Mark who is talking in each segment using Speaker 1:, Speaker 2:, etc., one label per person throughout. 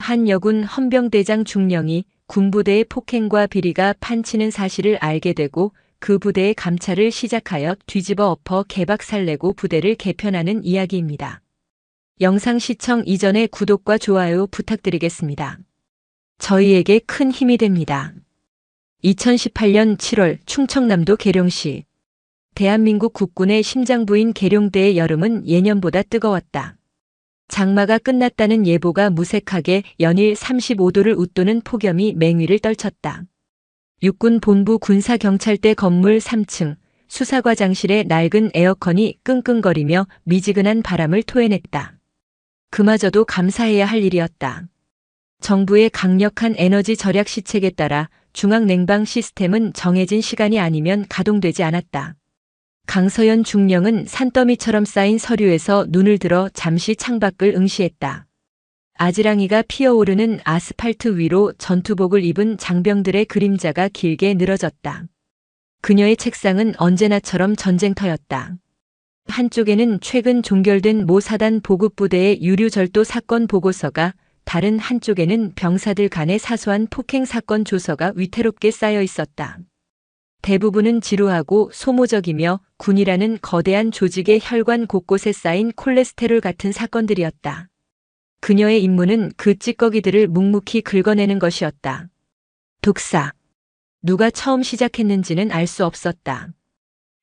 Speaker 1: 한 여군 헌병대장 중령이 군부대의 폭행과 비리가 판치는 사실을 알게 되고 그 부대의 감찰을 시작하여 뒤집어 엎어 개박살내고 부대를 개편하는 이야기입니다. 영상 시청 이전에 구독과 좋아요 부탁드리겠습니다. 저희에게 큰 힘이 됩니다. 2018년 7월 충청남도 계룡시. 대한민국 국군의 심장부인 계룡대의 여름은 예년보다 뜨거웠다. 장마가 끝났다는 예보가 무색하게 연일 35도를 웃도는 폭염이 맹위를 떨쳤다. 육군 본부 군사경찰대 건물 3층 수사과장실의 낡은 에어컨이 끙끙거리며 미지근한 바람을 토해냈다. 그마저도 감사해야 할 일이었다. 정부의 강력한 에너지 절약 시책에 따라 중앙냉방 시스템은 정해진 시간이 아니면 가동되지 않았다. 강서연 중령은 산더미처럼 쌓인 서류에서 눈을 들어 잠시 창밖을 응시했다. 아지랑이가 피어오르는 아스팔트 위로 전투복을 입은 장병들의 그림자가 길게 늘어졌다. 그녀의 책상은 언제나처럼 전쟁터였다. 한쪽에는 최근 종결된 모 사단 보급부대의 유류절도 사건 보고서가, 다른 한쪽에는 병사들 간의 사소한 폭행 사건 조서가 위태롭게 쌓여 있었다. 대부분은 지루하고 소모적이며 군이라는 거대한 조직의 혈관 곳곳에 쌓인 콜레스테롤 같은 사건들이었다. 그녀의 임무는 그 찌꺼기들을 묵묵히 긁어내는 것이었다. 독사. 누가 처음 시작했는지는 알 수 없었다.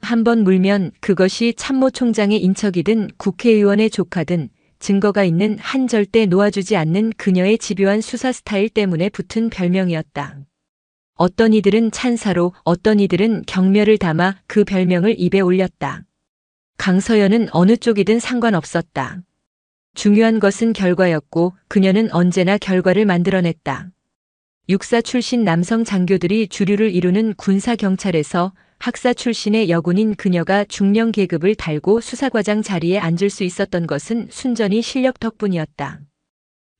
Speaker 1: 한번 물면 그것이 참모총장의 인척이든 국회의원의 조카든 증거가 있는 한 절대 놓아주지 않는 그녀의 집요한 수사 스타일 때문에 붙은 별명이었다. 어떤 이들은 찬사로, 어떤 이들은 경멸을 담아 그 별명을 입에 올렸다. 강서연은 어느 쪽이든 상관없었다. 중요한 것은 결과였고 그녀는 언제나 결과를 만들어냈다. 육사 출신 남성 장교들이 주류를 이루는 군사경찰에서 학사 출신의 여군인 그녀가 중령 계급을 달고 수사과장 자리에 앉을 수 있었던 것은 순전히 실력 덕분이었다.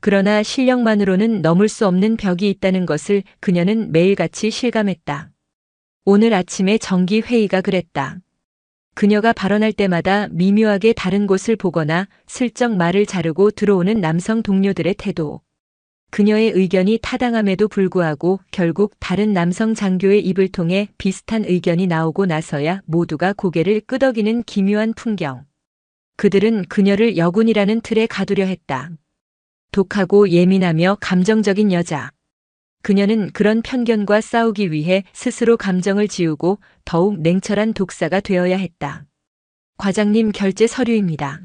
Speaker 1: 그러나 실력만으로는 넘을 수 없는 벽이 있다는 것을 그녀는 매일같이 실감했다. 오늘 아침에 정기회의가 그랬다. 그녀가 발언할 때마다 미묘하게 다른 곳을 보거나 슬쩍 말을 자르고 들어오는 남성 동료들의 태도. 그녀의 의견이 타당함에도 불구하고 결국 다른 남성 장교의 입을 통해 비슷한 의견이 나오고 나서야 모두가 고개를 끄덕이는 기묘한 풍경. 그들은 그녀를 여군이라는 틀에 가두려 했다. 독하고 예민하며 감정적인 여자. 그녀는 그런 편견과 싸우기 위해 스스로 감정을 지우고 더욱 냉철한 독사가 되어야 했다. 과장님 결제 서류입니다.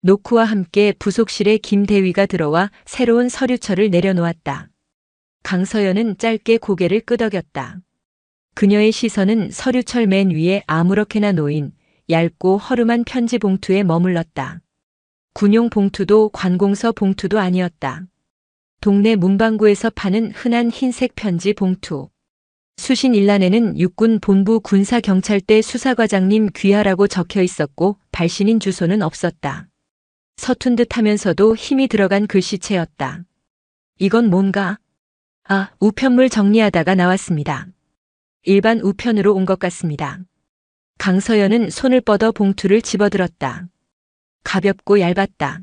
Speaker 1: 노크와 함께 부속실에 김대위가 들어와 새로운 서류철을 내려놓았다. 강서연은 짧게 고개를 끄덕였다. 그녀의 시선은 서류철 맨 위에 아무렇게나 놓인 얇고 허름한 편지 봉투에 머물렀다. 군용 봉투도 관공서 봉투도 아니었다. 동네 문방구에서 파는 흔한 흰색 편지 봉투. 수신 일란에는 육군 본부 군사경찰대 수사과장님 귀하라고 적혀 있었고 발신인 주소는 없었다. 서툰 듯 하면서도 힘이 들어간 글씨체였다. 이건 뭔가? 우편물 정리하다가 나왔습니다. 일반 우편으로 온 것 같습니다. 강서연은 손을 뻗어 봉투를 집어들었다. 가볍고 얇았다.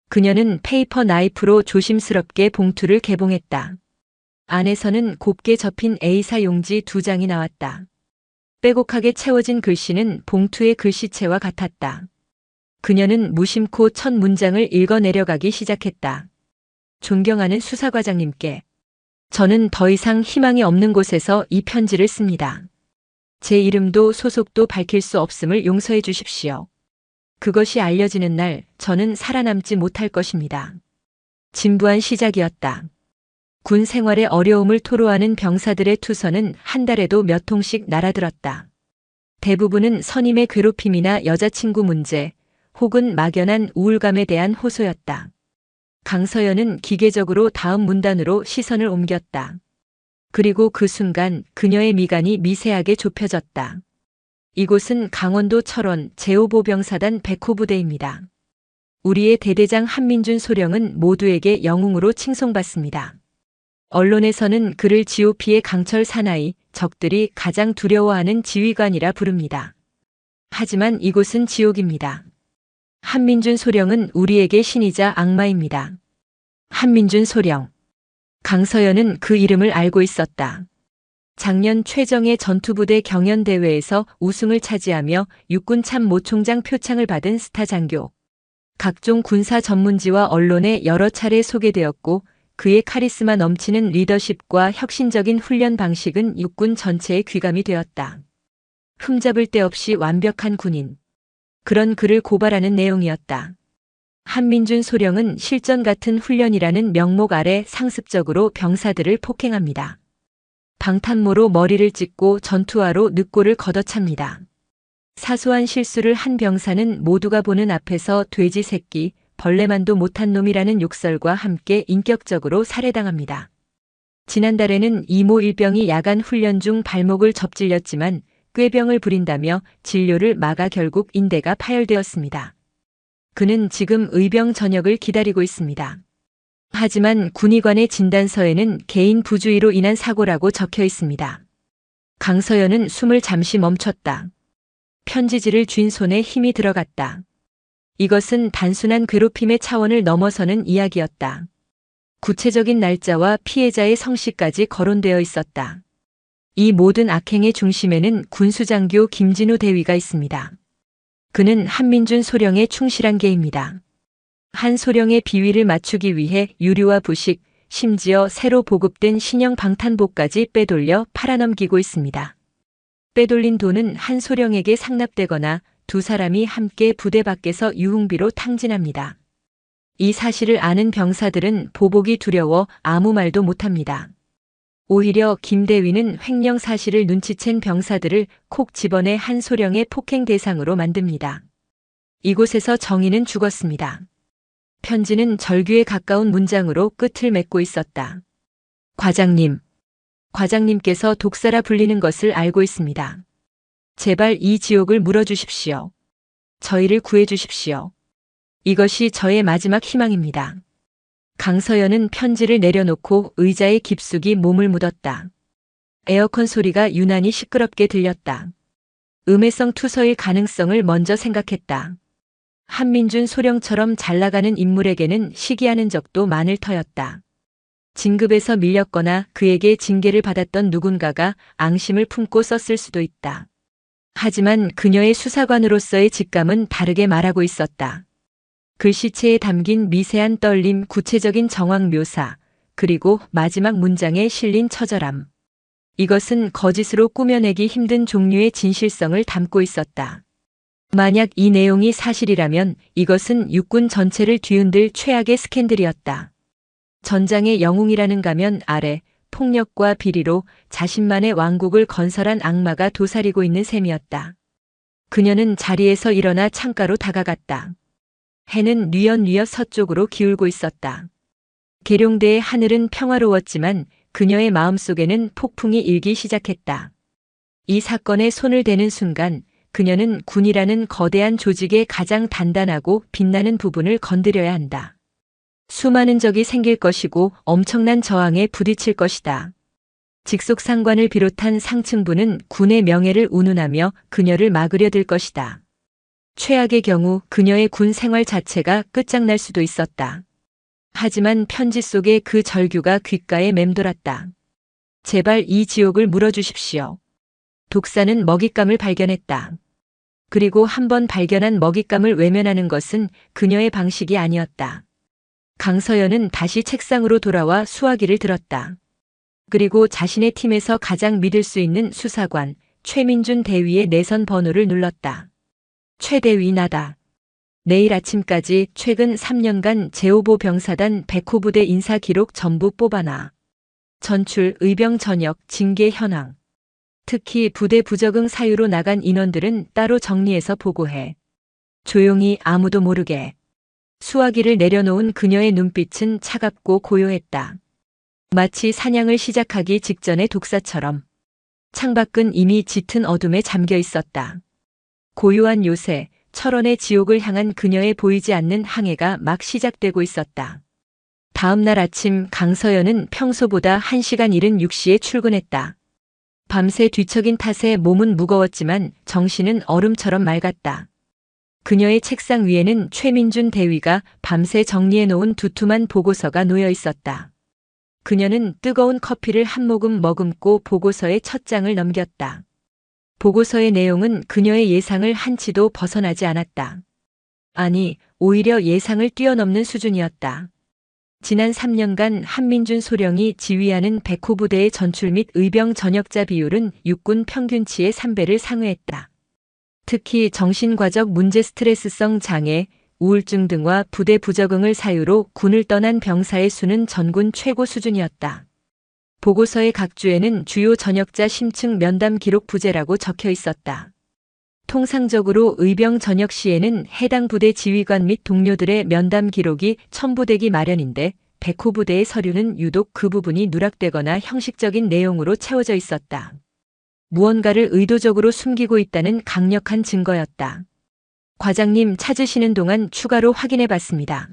Speaker 1: 그녀는 페이퍼 나이프로 조심스럽게 봉투를 개봉했다. 안에서는 곱게 접힌 A사 용지 2장이 나왔다. 빼곡하게 채워진 글씨는 봉투의 글씨체와 같았다. 그녀는 무심코 첫 문장을 읽어 내려가기 시작했다. 존경하는 수사과장님께. 저는 더 이상 희망이 없는 곳에서 이 편지를 씁니다. 제 이름도 소속도 밝힐 수 없음을 용서해 주십시오. 그것이 알려지는 날 저는 살아남지 못할 것입니다. 진부한 시작이었다. 군 생활의 어려움을 토로하는 병사들의 투서는 한 달에도 몇 통씩 날아들었다. 대부분은 선임의 괴롭힘이나 여자친구 문제, 혹은 막연한 우울감에 대한 호소였다. 강서연은 기계적으로 다음 문단으로 시선을 옮겼다. 그리고 그 순간 그녀의 미간이 미세하게 좁혀졌다. 이곳은 강원도 철원 제5보병사단 100호 부대입니다. 우리의 대대장 한민준 소령은 모두에게 영웅으로 칭송받습니다. 언론에서는 그를 GOP의 강철 사나이, 적들이 가장 두려워하는 지휘관이라 부릅니다. 하지만 이곳은 지옥입니다. 한민준 소령은 우리에게 신이자 악마입니다. 한민준 소령. 강서연은 그 이름을 알고 있었다. 작년 최정예 전투부대 경연대회에서 우승을 차지하며 육군 참모총장 표창을 받은 스타 장교. 각종 군사 전문지와 언론에 여러 차례 소개되었고 그의 카리스마 넘치는 리더십과 혁신적인 훈련 방식은 육군 전체에 귀감이 되었다. 흠잡을 데 없이 완벽한 군인. 그런 그를 고발하는 내용이었다. 한민준 소령은 실전 같은 훈련이라는 명목 아래 상습적으로 병사들을 폭행합니다. 방탄모로 머리를 찢고 전투화로 늑골을 걷어찹니다. 사소한 실수를 한 병사는 모두가 보는 앞에서 돼지 새끼, 벌레만도 못한 놈이라는 욕설과 함께 인격적으로 살해당합니다. 지난달에는 이모 일병이 야간 훈련 중 발목을 접질렸지만 꾀병을 부린다며 진료를 막아 결국 인대가 파열되었습니다. 그는 지금 의병 전역을 기다리고 있습니다. 하지만 군의관의 진단서에는 개인 부주의로 인한 사고라고 적혀 있습니다. 강서연은 숨을 잠시 멈췄다. 편지지를 쥔 손에 힘이 들어갔다. 이것은 단순한 괴롭힘의 차원을 넘어서는 이야기였다. 구체적인 날짜와 피해자의 성씨까지 거론되어 있었다. 이 모든 악행의 중심에는 군수장교 김진우 대위가 있습니다. 그는 한민준 소령의 충실한 개입니다. 한 소령의 비위를 맞추기 위해 유류와 부식, 심지어 새로 보급된 신형 방탄복까지 빼돌려 팔아넘기고 있습니다. 빼돌린 돈은 한 소령에게 상납되거나 두 사람이 함께 부대 밖에서 유흥비로 탕진합니다. 이 사실을 아는 병사들은 보복이 두려워 아무 말도 못합니다. 오히려 김 대위는 횡령 사실을 눈치챈 병사들을 콕 집어내 한 소령의 폭행 대상으로 만듭니다. 이곳에서 정의는 죽었습니다. 편지는 절규에 가까운 문장으로 끝을 맺고 있었다. 과장님. 과장님께서 독사라 불리는 것을 알고 있습니다. 제발 이 지옥을 물어주십시오. 저희를 구해주십시오. 이것이 저의 마지막 희망입니다. 강서연은 편지를 내려놓고 의자에 깊숙이 몸을 묻었다. 에어컨 소리가 유난히 시끄럽게 들렸다. 음해성 투서일 가능성을 먼저 생각했다. 한민준 소령처럼 잘나가는 인물에게는 시기하는 적도 많을 터였다. 진급에서 밀렸거나 그에게 징계를 받았던 누군가가 앙심을 품고 썼을 수도 있다. 하지만 그녀의 수사관으로서의 직감은 다르게 말하고 있었다. 글씨체에 담긴 미세한 떨림, 구체적인 정황 묘사, 그리고 마지막 문장에 실린 처절함. 이것은 거짓으로 꾸며내기 힘든 종류의 진실성을 담고 있었다. 만약 이 내용이 사실이라면 이것은 육군 전체를 뒤흔들 최악의 스캔들이었다. 전장의 영웅이라는 가면 아래 폭력과 비리로 자신만의 왕국을 건설한 악마가 도사리고 있는 셈이었다. 그녀는 자리에서 일어나 창가로 다가갔다. 해는 뉘엿뉘엿 서쪽으로 기울고 있었다. 계룡대의 하늘은 평화로웠지만 그녀의 마음속에는 폭풍이 일기 시작했다. 이 사건에 손을 대는 순간 그녀는 군이라는 거대한 조직의 가장 단단하고 빛나는 부분을 건드려야 한다. 수많은 적이 생길 것이고 엄청난 저항에 부딪힐 것이다. 직속상관을 비롯한 상층부는 군의 명예를 운운하며 그녀를 막으려 들 것이다. 최악의 경우 그녀의 군 생활 자체가 끝장날 수도 있었다. 하지만 편지 속의 그 절규가 귓가에 맴돌았다. 제발 이 지옥을 물어주십시오. 독사는 먹잇감을 발견했다. 그리고 한 번 발견한 먹잇감을 외면하는 것은 그녀의 방식이 아니었다. 강서연은 다시 책상으로 돌아와 수화기를 들었다. 그리고 자신의 팀에서 가장 믿을 수 있는 수사관 최민준 대위의 내선 번호를 눌렀다. 최 대위 나다. 내일 아침까지 최근 3년간 제5보 병사단 100호 부대 인사 기록 전부 뽑아놔. 전출, 의병 전역, 징계 현황. 특히 부대 부적응 사유로 나간 인원들은 따로 정리해서 보고해. 조용히 아무도 모르게. 수화기를 내려놓은 그녀의 눈빛은 차갑고 고요했다. 마치 사냥을 시작하기 직전의 독사처럼. 창밖은 이미 짙은 어둠에 잠겨 있었다. 고요한 요새, 철원의 지옥을 향한 그녀의 보이지 않는 항해가 막 시작되고 있었다. 다음 날 아침 강서연은 평소보다 1시간 이른 6시에 출근했다. 밤새 뒤척인 탓에 몸은 무거웠지만 정신은 얼음처럼 맑았다. 그녀의 책상 위에는 최민준 대위가 밤새 정리해 놓은 두툼한 보고서가 놓여 있었다. 그녀는 뜨거운 커피를 한 모금 머금고 보고서의 첫 장을 넘겼다. 보고서의 내용은 그녀의 예상을 한치도 벗어나지 않았다. 아니, 오히려 예상을 뛰어넘는 수준이었다. 지난 3년간 한민준 소령이 지휘하는 백호 부대의 전출 및 의병 전역자 비율은 육군 평균치의 3배를 상회했다. 특히 정신과적 문제, 스트레스성 장애, 우울증 등과 부대 부적응을 사유로 군을 떠난 병사의 수는 전군 최고 수준이었다. 보고서의 각주에는 주요 전역자 심층 면담 기록 부재라고 적혀 있었다. 통상적으로 의병 전역 시에는 해당 부대 지휘관 및 동료들의 면담 기록이 첨부되기 마련인데 백호 부대의 서류는 유독 그 부분이 누락되거나 형식적인 내용으로 채워져 있었다. 무언가를 의도적으로 숨기고 있다는 강력한 증거였다. 과장님, 찾으시는 동안 추가로 확인해 봤습니다.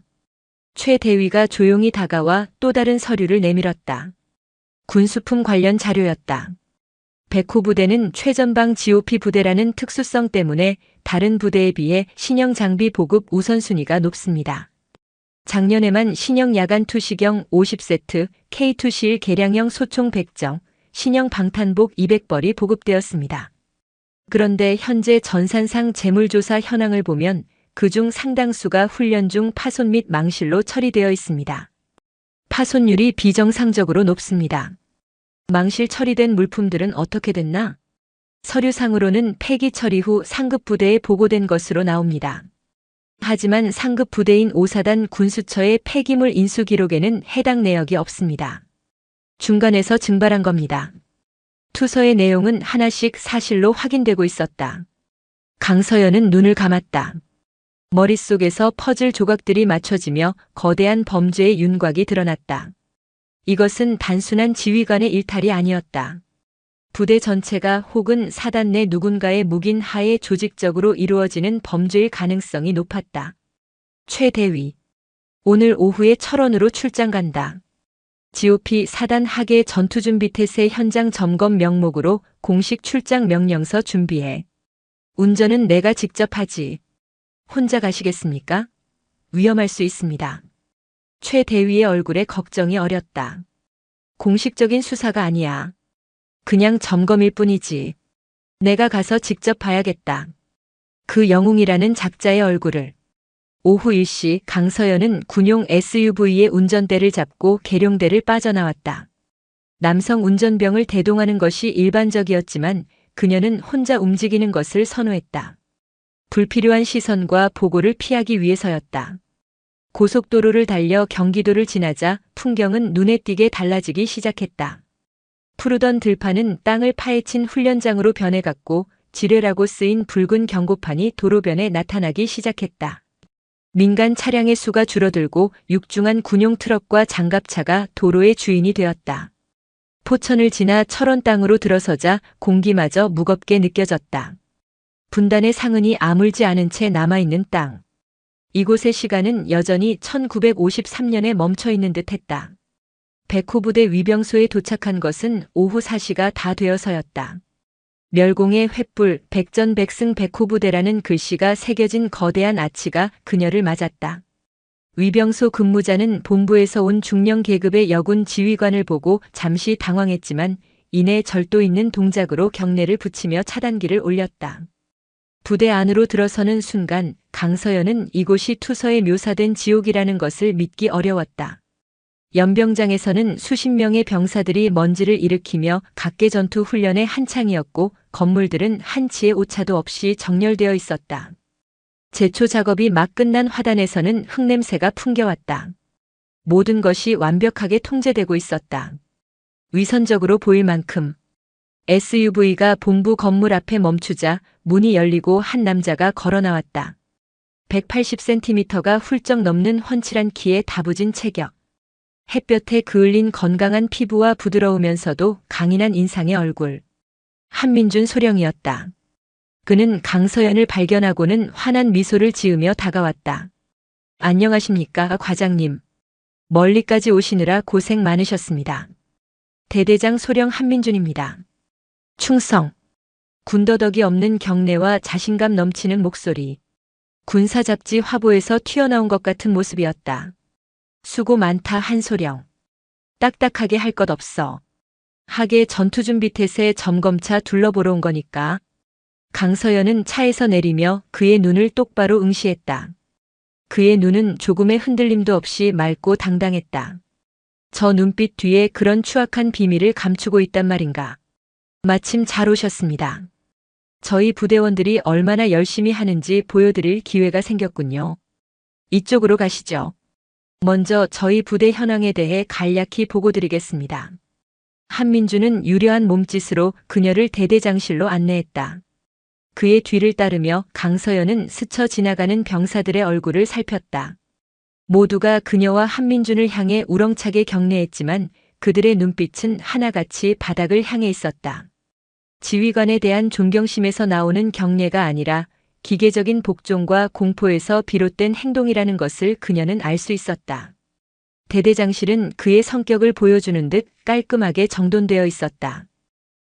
Speaker 1: 최 대위가 조용히 다가와 또 다른 서류를 내밀었다. 군수품 관련 자료였다. 백호 부대는 최전방 GOP 부대라는 특수성 때문에 다른 부대에 비해 신형 장비 보급 우선순위가 높습니다. 작년에만 신형 야간 투시경 50세트, K2C1 개량형 소총 100정, 신형 방탄복 200벌이 보급되었습니다. 그런데 현재 전산상 재물조사 현황을 보면 그중 상당수가 훈련 중 파손 및 망실로 처리되어 있습니다. 파손율이 비정상적으로 높습니다. 망실 처리된 물품들은 어떻게 됐나? 서류상으로는 폐기 처리 후 상급 부대에 보고된 것으로 나옵니다. 하지만 상급 부대인 5사단 군수처의 폐기물 인수 기록에는 해당 내역이 없습니다. 중간에서 증발한 겁니다. 투서의 내용은 하나씩 사실로 확인되고 있었다. 강서연은 눈을 감았다. 머릿속에서 퍼즐 조각들이 맞춰지며 거대한 범죄의 윤곽이 드러났다. 이것은 단순한 지휘관의 일탈이 아니었다. 부대 전체가 혹은 사단 내 누군가의 묵인 하에 조직적으로 이루어지는 범죄일 가능성이 높았다. 최 대위. 오늘 오후에 철원으로 출장 간다. GOP 사단 하계 전투준비 태세 현장 점검 명목으로 공식 출장 명령서 준비해. 운전은 내가 직접 하지. 혼자 가시겠습니까? 위험할 수 있습니다. 최 대위의 얼굴에 걱정이 어렸다. 공식적인 수사가 아니야. 그냥 점검일 뿐이지. 내가 가서 직접 봐야겠다. 그 영웅이라는 작자의 얼굴을. 오후 1시 강서연은 군용 SUV의 운전대를 잡고 계룡대를 빠져나왔다. 남성 운전병을 대동하는 것이 일반적이었지만 그녀는 혼자 움직이는 것을 선호했다. 불필요한 시선과 보고를 피하기 위해서였다. 고속도로를 달려 경기도를 지나자 풍경은 눈에 띄게 달라지기 시작했다. 푸르던 들판은 땅을 파헤친 훈련장으로 변해갔고 지뢰라고 쓰인 붉은 경고판이 도로변에 나타나기 시작했다. 민간 차량의 수가 줄어들고 육중한 군용 트럭과 장갑차가 도로의 주인이 되었다. 포천을 지나 철원 땅으로 들어서자 공기마저 무겁게 느껴졌다. 분단의 상흔이 아물지 않은 채 남아있는 땅. 이곳의 시간은 여전히 1953년에 멈춰있는 듯했다. 백호 부대 위병소에 도착한 것은 오후 4시가 다 되어서였다. 멸공의 횃불 백전백승 백호 부대라는 글씨가 새겨진 거대한 아치가 그녀를 맞았다. 위병소 근무자는 본부에서 온 중령 계급의 여군 지휘관을 보고 잠시 당황했지만 이내 절도 있는 동작으로 경례를 붙이며 차단기를 올렸다. 부대 안으로 들어서는 순간 강서연은 이곳이 투서에 묘사된 지옥이라는 것을 믿기 어려웠다. 연병장에서는 수십 명의 병사들이 먼지를 일으키며 각계 전투 훈련에 한창이었고 건물들은 한치의 오차도 없이 정렬되어 있었다. 제초 작업이 막 끝난 화단에서는 흙냄새가 풍겨왔다. 모든 것이 완벽하게 통제되고 있었다. 위선적으로 보일 만큼. SUV가 본부 건물 앞에 멈추자 문이 열리고 한 남자가 걸어 나왔다. 180cm가 훌쩍 넘는 훤칠한 키에 다부진 체격. 햇볕에 그을린 건강한 피부와 부드러우면서도 강인한 인상의 얼굴. 한민준 소령이었다. 그는 강서연을 발견하고는 환한 미소를 지으며 다가왔다. 안녕하십니까, 과장님. 멀리까지 오시느라 고생 많으셨습니다. 대대장 소령 한민준입니다. 충성. 군더더기 없는 경례와 자신감 넘치는 목소리. 군사 잡지 화보에서 튀어나온 것 같은 모습이었다. 수고 많다 한소령. 딱딱하게 할 것 없어. 하계 전투준비태세 점검차 둘러보러 온 거니까. 강서연은 차에서 내리며 그의 눈을 똑바로 응시했다. 그의 눈은 조금의 흔들림도 없이 맑고 당당했다. 저 눈빛 뒤에 그런 추악한 비밀을 감추고 있단 말인가. 마침 잘 오셨습니다. 저희 부대원들이 얼마나 열심히 하는지 보여드릴 기회가 생겼군요. 이쪽으로 가시죠. 먼저 저희 부대 현황에 대해 간략히 보고드리겠습니다. 한민주는 유려한 몸짓으로 그녀를 대대장실로 안내했다. 그의 뒤를 따르며 강서연은 스쳐 지나가는 병사들의 얼굴을 살폈다. 모두가 그녀와 한민준을 향해 우렁차게 경례했지만 그들의 눈빛은 하나같이 바닥을 향해 있었다. 지휘관에 대한 존경심에서 나오는 경례가 아니라 기계적인 복종과 공포에서 비롯된 행동이라는 것을 그녀는 알 수 있었다. 대대장실은 그의 성격을 보여주는 듯 깔끔하게 정돈되어 있었다.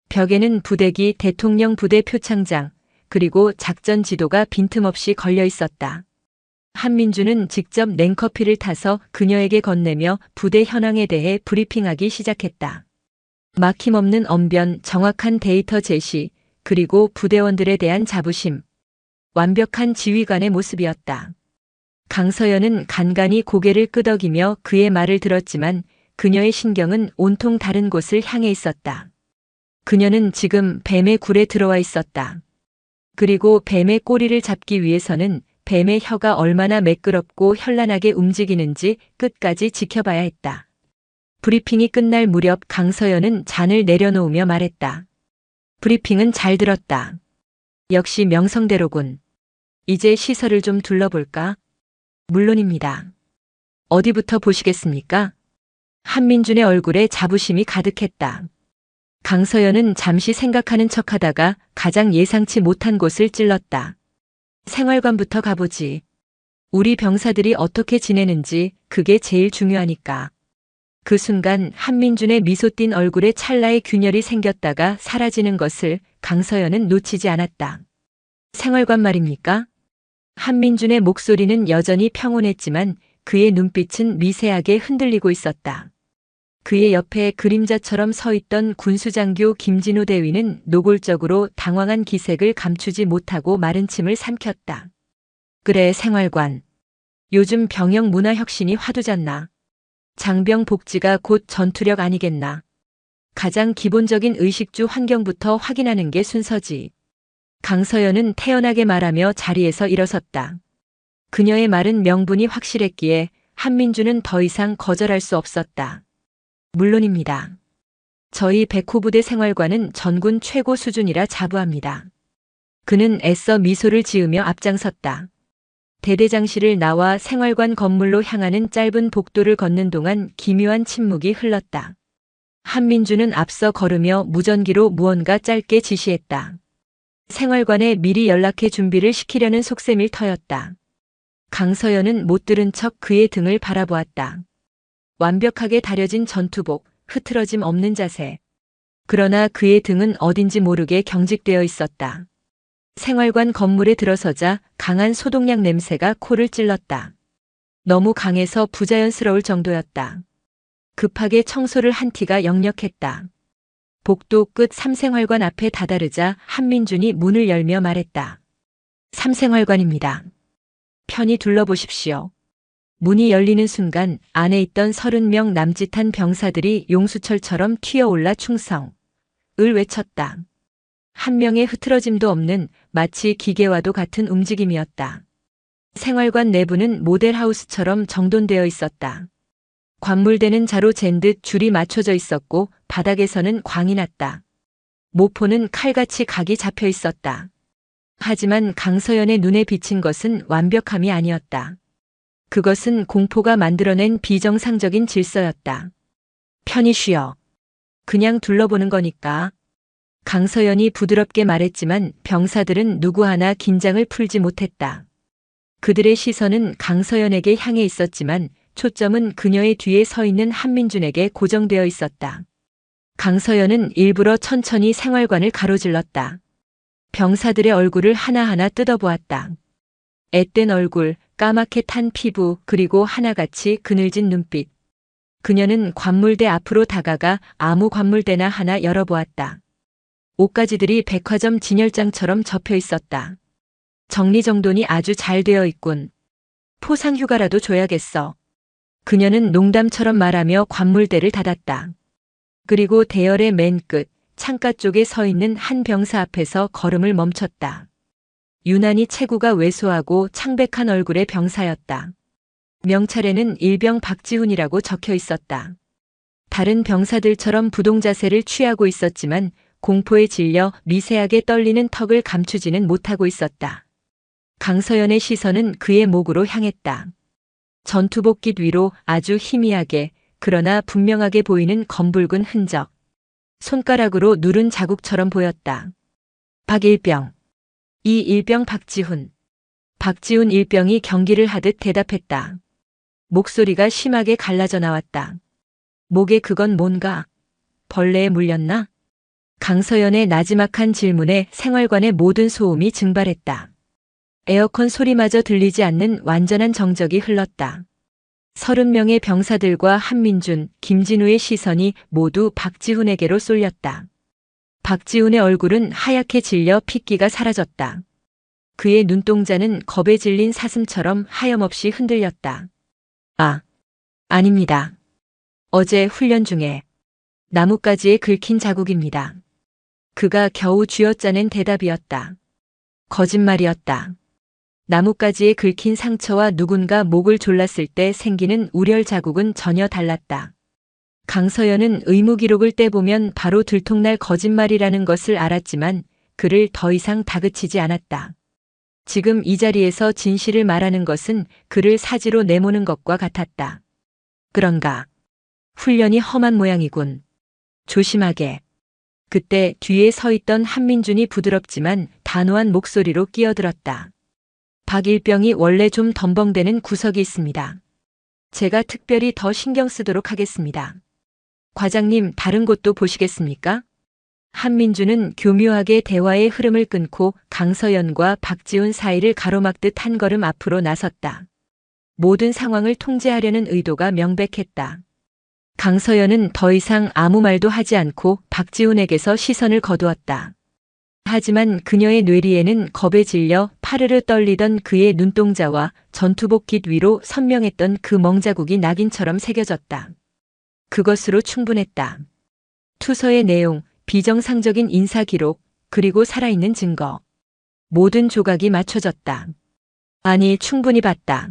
Speaker 1: 벽에는 부대기, 대통령 부대 표창장, 그리고 작전 지도가 빈틈없이 걸려 있었다. 한민주는 직접 냉커피를 타서 그녀에게 건네며 부대 현황에 대해 브리핑하기 시작했다. 막힘없는 언변, 정확한 데이터 제시, 그리고 부대원들에 대한 자부심. 완벽한 지휘관의 모습이었다. 강서연은 간간히 고개를 끄덕이며 그의 말을 들었지만 그녀의 신경은 온통 다른 곳을 향해 있었다. 그녀는 지금 뱀의 굴에 들어와 있었다. 그리고 뱀의 꼬리를 잡기 위해서는 뱀의 혀가 얼마나 매끄럽고 현란하게 움직이는지 끝까지 지켜봐야 했다. 브리핑이 끝날 무렵 강서연은 잔을 내려놓으며 말했다. 브리핑은 잘 들었다. 역시 명성대로군. 이제 시설을 좀 둘러볼까? 물론입니다. 어디부터 보시겠습니까? 한민준의 얼굴에 자부심이 가득했다. 강서연은 잠시 생각하는 척하다가 가장 예상치 못한 곳을 찔렀다. 생활관부터 가보지. 우리 병사들이 어떻게 지내는지 그게 제일 중요하니까. 그 순간 한민준의 미소 띤 얼굴에 찰나의 균열이 생겼다가 사라지는 것을 강서연은 놓치지 않았다. 생활관 말입니까? 한민준의 목소리는 여전히 평온했지만 그의 눈빛은 미세하게 흔들리고 있었다. 그의 옆에 그림자처럼 서 있던 군수장교 김진우 대위는 노골적으로 당황한 기색을 감추지 못하고 마른 침을 삼켰다. 그래, 생활관. 요즘 병영 문화 혁신이 화두잖나. 장병 복지가 곧 전투력 아니겠나. 가장 기본적인 의식주 환경부터 확인하는 게 순서지. 강서연은 태연하게 말하며 자리에서 일어섰다. 그녀의 말은 명분이 확실했기에 한민주는 더 이상 거절할 수 없었다. 물론입니다. 저희 백호부대 생활관은 전군 최고 수준이라 자부합니다. 그는 애써 미소를 지으며 앞장섰다. 대대장실을 나와 생활관 건물로 향하는 짧은 복도를 걷는 동안 기묘한 침묵이 흘렀다. 한민주는 앞서 걸으며 무전기로 무언가 짧게 지시했다. 생활관에 미리 연락해 준비를 시키려는 속셈일 터였다. 강서연은 못 들은 척 그의 등을 바라보았다. 완벽하게 다려진 전투복, 흐트러짐 없는 자세. 그러나 그의 등은 어딘지 모르게 경직되어 있었다. 생활관 건물에 들어서자 강한 소독약 냄새가 코를 찔렀다. 너무 강해서 부자연스러울 정도였다. 급하게 청소를 한 티가 역력했다. 복도 끝 삼생활관 앞에 다다르자 한민준이 문을 열며 말했다. 삼생활관입니다. 편히 둘러보십시오. 문이 열리는 순간 안에 있던 30명 남짓한 병사들이 용수철처럼 튀어올라 충성을 외쳤다. 한 명의 흐트러짐도 없는 마치 기계와도 같은 움직임이었다. 생활관 내부는 모델하우스처럼 정돈되어 있었다. 관물되는 자로 잰 듯 줄이 맞춰져 있었고 바닥에서는 광이 났다. 모포는 칼같이 각이 잡혀 있었다. 하지만 강서연의 눈에 비친 것은 완벽함이 아니었다. 그것은 공포가 만들어낸 비정상적인 질서였다. 편히 쉬어. 그냥 둘러보는 거니까. 강서연이 부드럽게 말했지만 병사들은 누구 하나 긴장을 풀지 못했다. 그들의 시선은 강서연에게 향해 있었지만 초점은 그녀의 뒤에 서 있는 한민준에게 고정되어 있었다. 강서연은 일부러 천천히 생활관을 가로질렀다. 병사들의 얼굴을 하나하나 뜯어보았다. 앳된 얼굴, 까맣게 탄 피부, 그리고 하나같이 그늘진 눈빛. 그녀는 관물대 앞으로 다가가 아무 관물대나 하나 열어보았다. 옷가지들이 백화점 진열장처럼 접혀 있었다. 정리정돈이 아주 잘 되어 있군. 포상휴가라도 줘야겠어. 그녀는 농담처럼 말하며 관물대를 닫았다. 그리고 대열의 맨 끝, 창가 쪽에 서 있는 한 병사 앞에서 걸음을 멈췄다. 유난히 체구가 왜소하고 창백한 얼굴의 병사였다. 명찰에는 일병 박지훈이라고 적혀 있었다. 다른 병사들처럼 부동자세를 취하고 있었지만 공포에 질려 미세하게 떨리는 턱을 감추지는 못하고 있었다. 강서연의 시선은 그의 목으로 향했다. 전투복깃 위로 아주 희미하게 그러나 분명하게 보이는 검붉은 흔적. 손가락으로 누른 자국처럼 보였다. 박일병. 이 일병 박지훈. 박지훈 일병이 경기를 하듯 대답했다. 목소리가 심하게 갈라져 나왔다. 목에 그건 뭔가? 벌레에 물렸나? 강서연의 나지막한 질문에 생활관의 모든 소음이 증발했다. 에어컨 소리마저 들리지 않는 완전한 정적이 흘렀다. 30명의 병사들과 한민준, 김진우의 시선이 모두 박지훈에게로 쏠렸다. 박지훈의 얼굴은 하얗게 질려 핏기가 사라졌다. 그의 눈동자는 겁에 질린 사슴처럼 하염없이 흔들렸다. 아닙니다. 어제 훈련 중에 나뭇가지에 긁힌 자국입니다. 그가 겨우 쥐어짜낸 대답이었다. 거짓말이었다. 나뭇가지에 긁힌 상처와 누군가 목을 졸랐을 때 생기는 우렬 자국은 전혀 달랐다. 강서연은 의무 기록을 떼보면 바로 들통날 거짓말이라는 것을 알았지만 그를 더 이상 다그치지 않았다. 지금 이 자리에서 진실을 말하는 것은 그를 사지로 내모는 것과 같았다. 그런가? 훈련이 험한 모양이군. 조심하게. 그때 뒤에 서 있던 한민준이 부드럽지만 단호한 목소리로 끼어들었다. 박일병이 원래 좀 덤벙대는 구석이 있습니다. 제가 특별히 더 신경 쓰도록 하겠습니다. 과장님, 다른 곳도 보시겠습니까? 한민준은 교묘하게 대화의 흐름을 끊고 강서연과 박지훈 사이를 가로막듯 한 걸음 앞으로 나섰다. 모든 상황을 통제하려는 의도가 명백했다. 강서연은 더 이상 아무 말도 하지 않고 박지훈에게서 시선을 거두었다. 하지만 그녀의 뇌리에는 겁에 질려 파르르 떨리던 그의 눈동자와 전투복깃 위로 선명했던 그 멍자국이 낙인처럼 새겨졌다. 그것으로 충분했다. 투서의 내용, 비정상적인 인사 기록, 그리고 살아있는 증거. 모든 조각이 맞춰졌다. 아니, 충분히 봤다.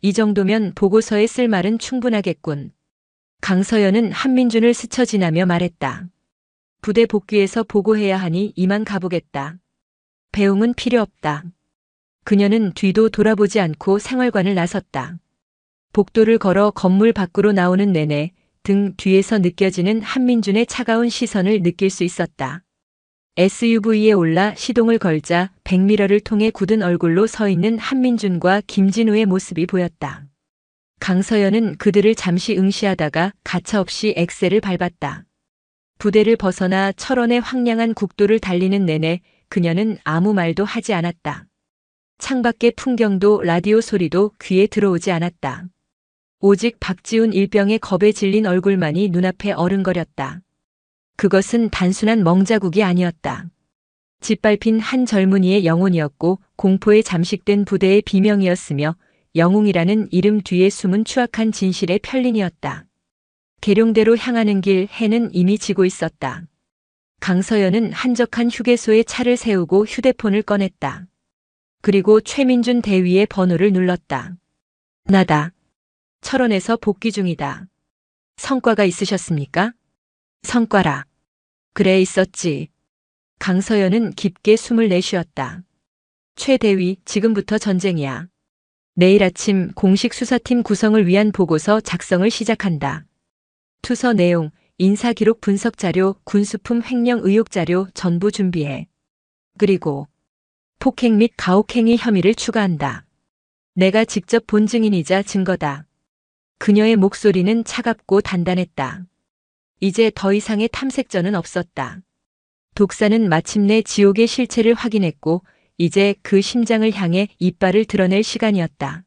Speaker 1: 이 정도면 보고서에 쓸 말은 충분하겠군. 강서연은 한민준을 스쳐 지나며 말했다. 부대 복귀해서 보고해야 하니 이만 가보겠다. 배웅은 필요 없다. 그녀는 뒤도 돌아보지 않고 생활관을 나섰다. 복도를 걸어 건물 밖으로 나오는 내내 등 뒤에서 느껴지는 한민준의 차가운 시선을 느낄 수 있었다. SUV에 올라 시동을 걸자 백미러를 통해 굳은 얼굴로 서 있는 한민준과 김진우의 모습이 보였다. 강서연은 그들을 잠시 응시하다가 가차없이 엑셀을 밟았다. 부대를 벗어나 철원의 황량한 국도를 달리는 내내 그녀는 아무 말도 하지 않았다. 창밖의 풍경도 라디오 소리도 귀에 들어오지 않았다. 오직 박지훈 일병의 겁에 질린 얼굴만이 눈앞에 어른거렸다. 그것은 단순한 멍자국이 아니었다. 짓밟힌 한 젊은이의 영혼이었고 공포에 잠식된 부대의 비명이었으며 영웅이라는 이름 뒤에 숨은 추악한 진실의 편린이었다. 계룡대로 향하는 길 해는 이미 지고 있었다. 강서연은 한적한 휴게소에 차를 세우고 휴대폰을 꺼냈다. 그리고 최민준 대위의 번호를 눌렀다. 나다. 철원에서 복귀 중이다. 성과가 있으셨습니까? 성과라. 그래, 있었지. 강서연은 깊게 숨을 내쉬었다. 최 대위, 지금부터 전쟁이야. 내일 아침 공식 수사팀 구성을 위한 보고서 작성을 시작한다. 투서 내용, 인사기록 분석 자료, 군수품 횡령 의혹 자료 전부 준비해. 그리고 폭행 및 가혹행위 혐의를 추가한다. 내가 직접 본 증인이자 증거다. 그녀의 목소리는 차갑고 단단했다. 이제 더 이상의 탐색전은 없었다. 독사는 마침내 지옥의 실체를 확인했고 이제 그 심장을 향해 이빨을 드러낼 시간이었다.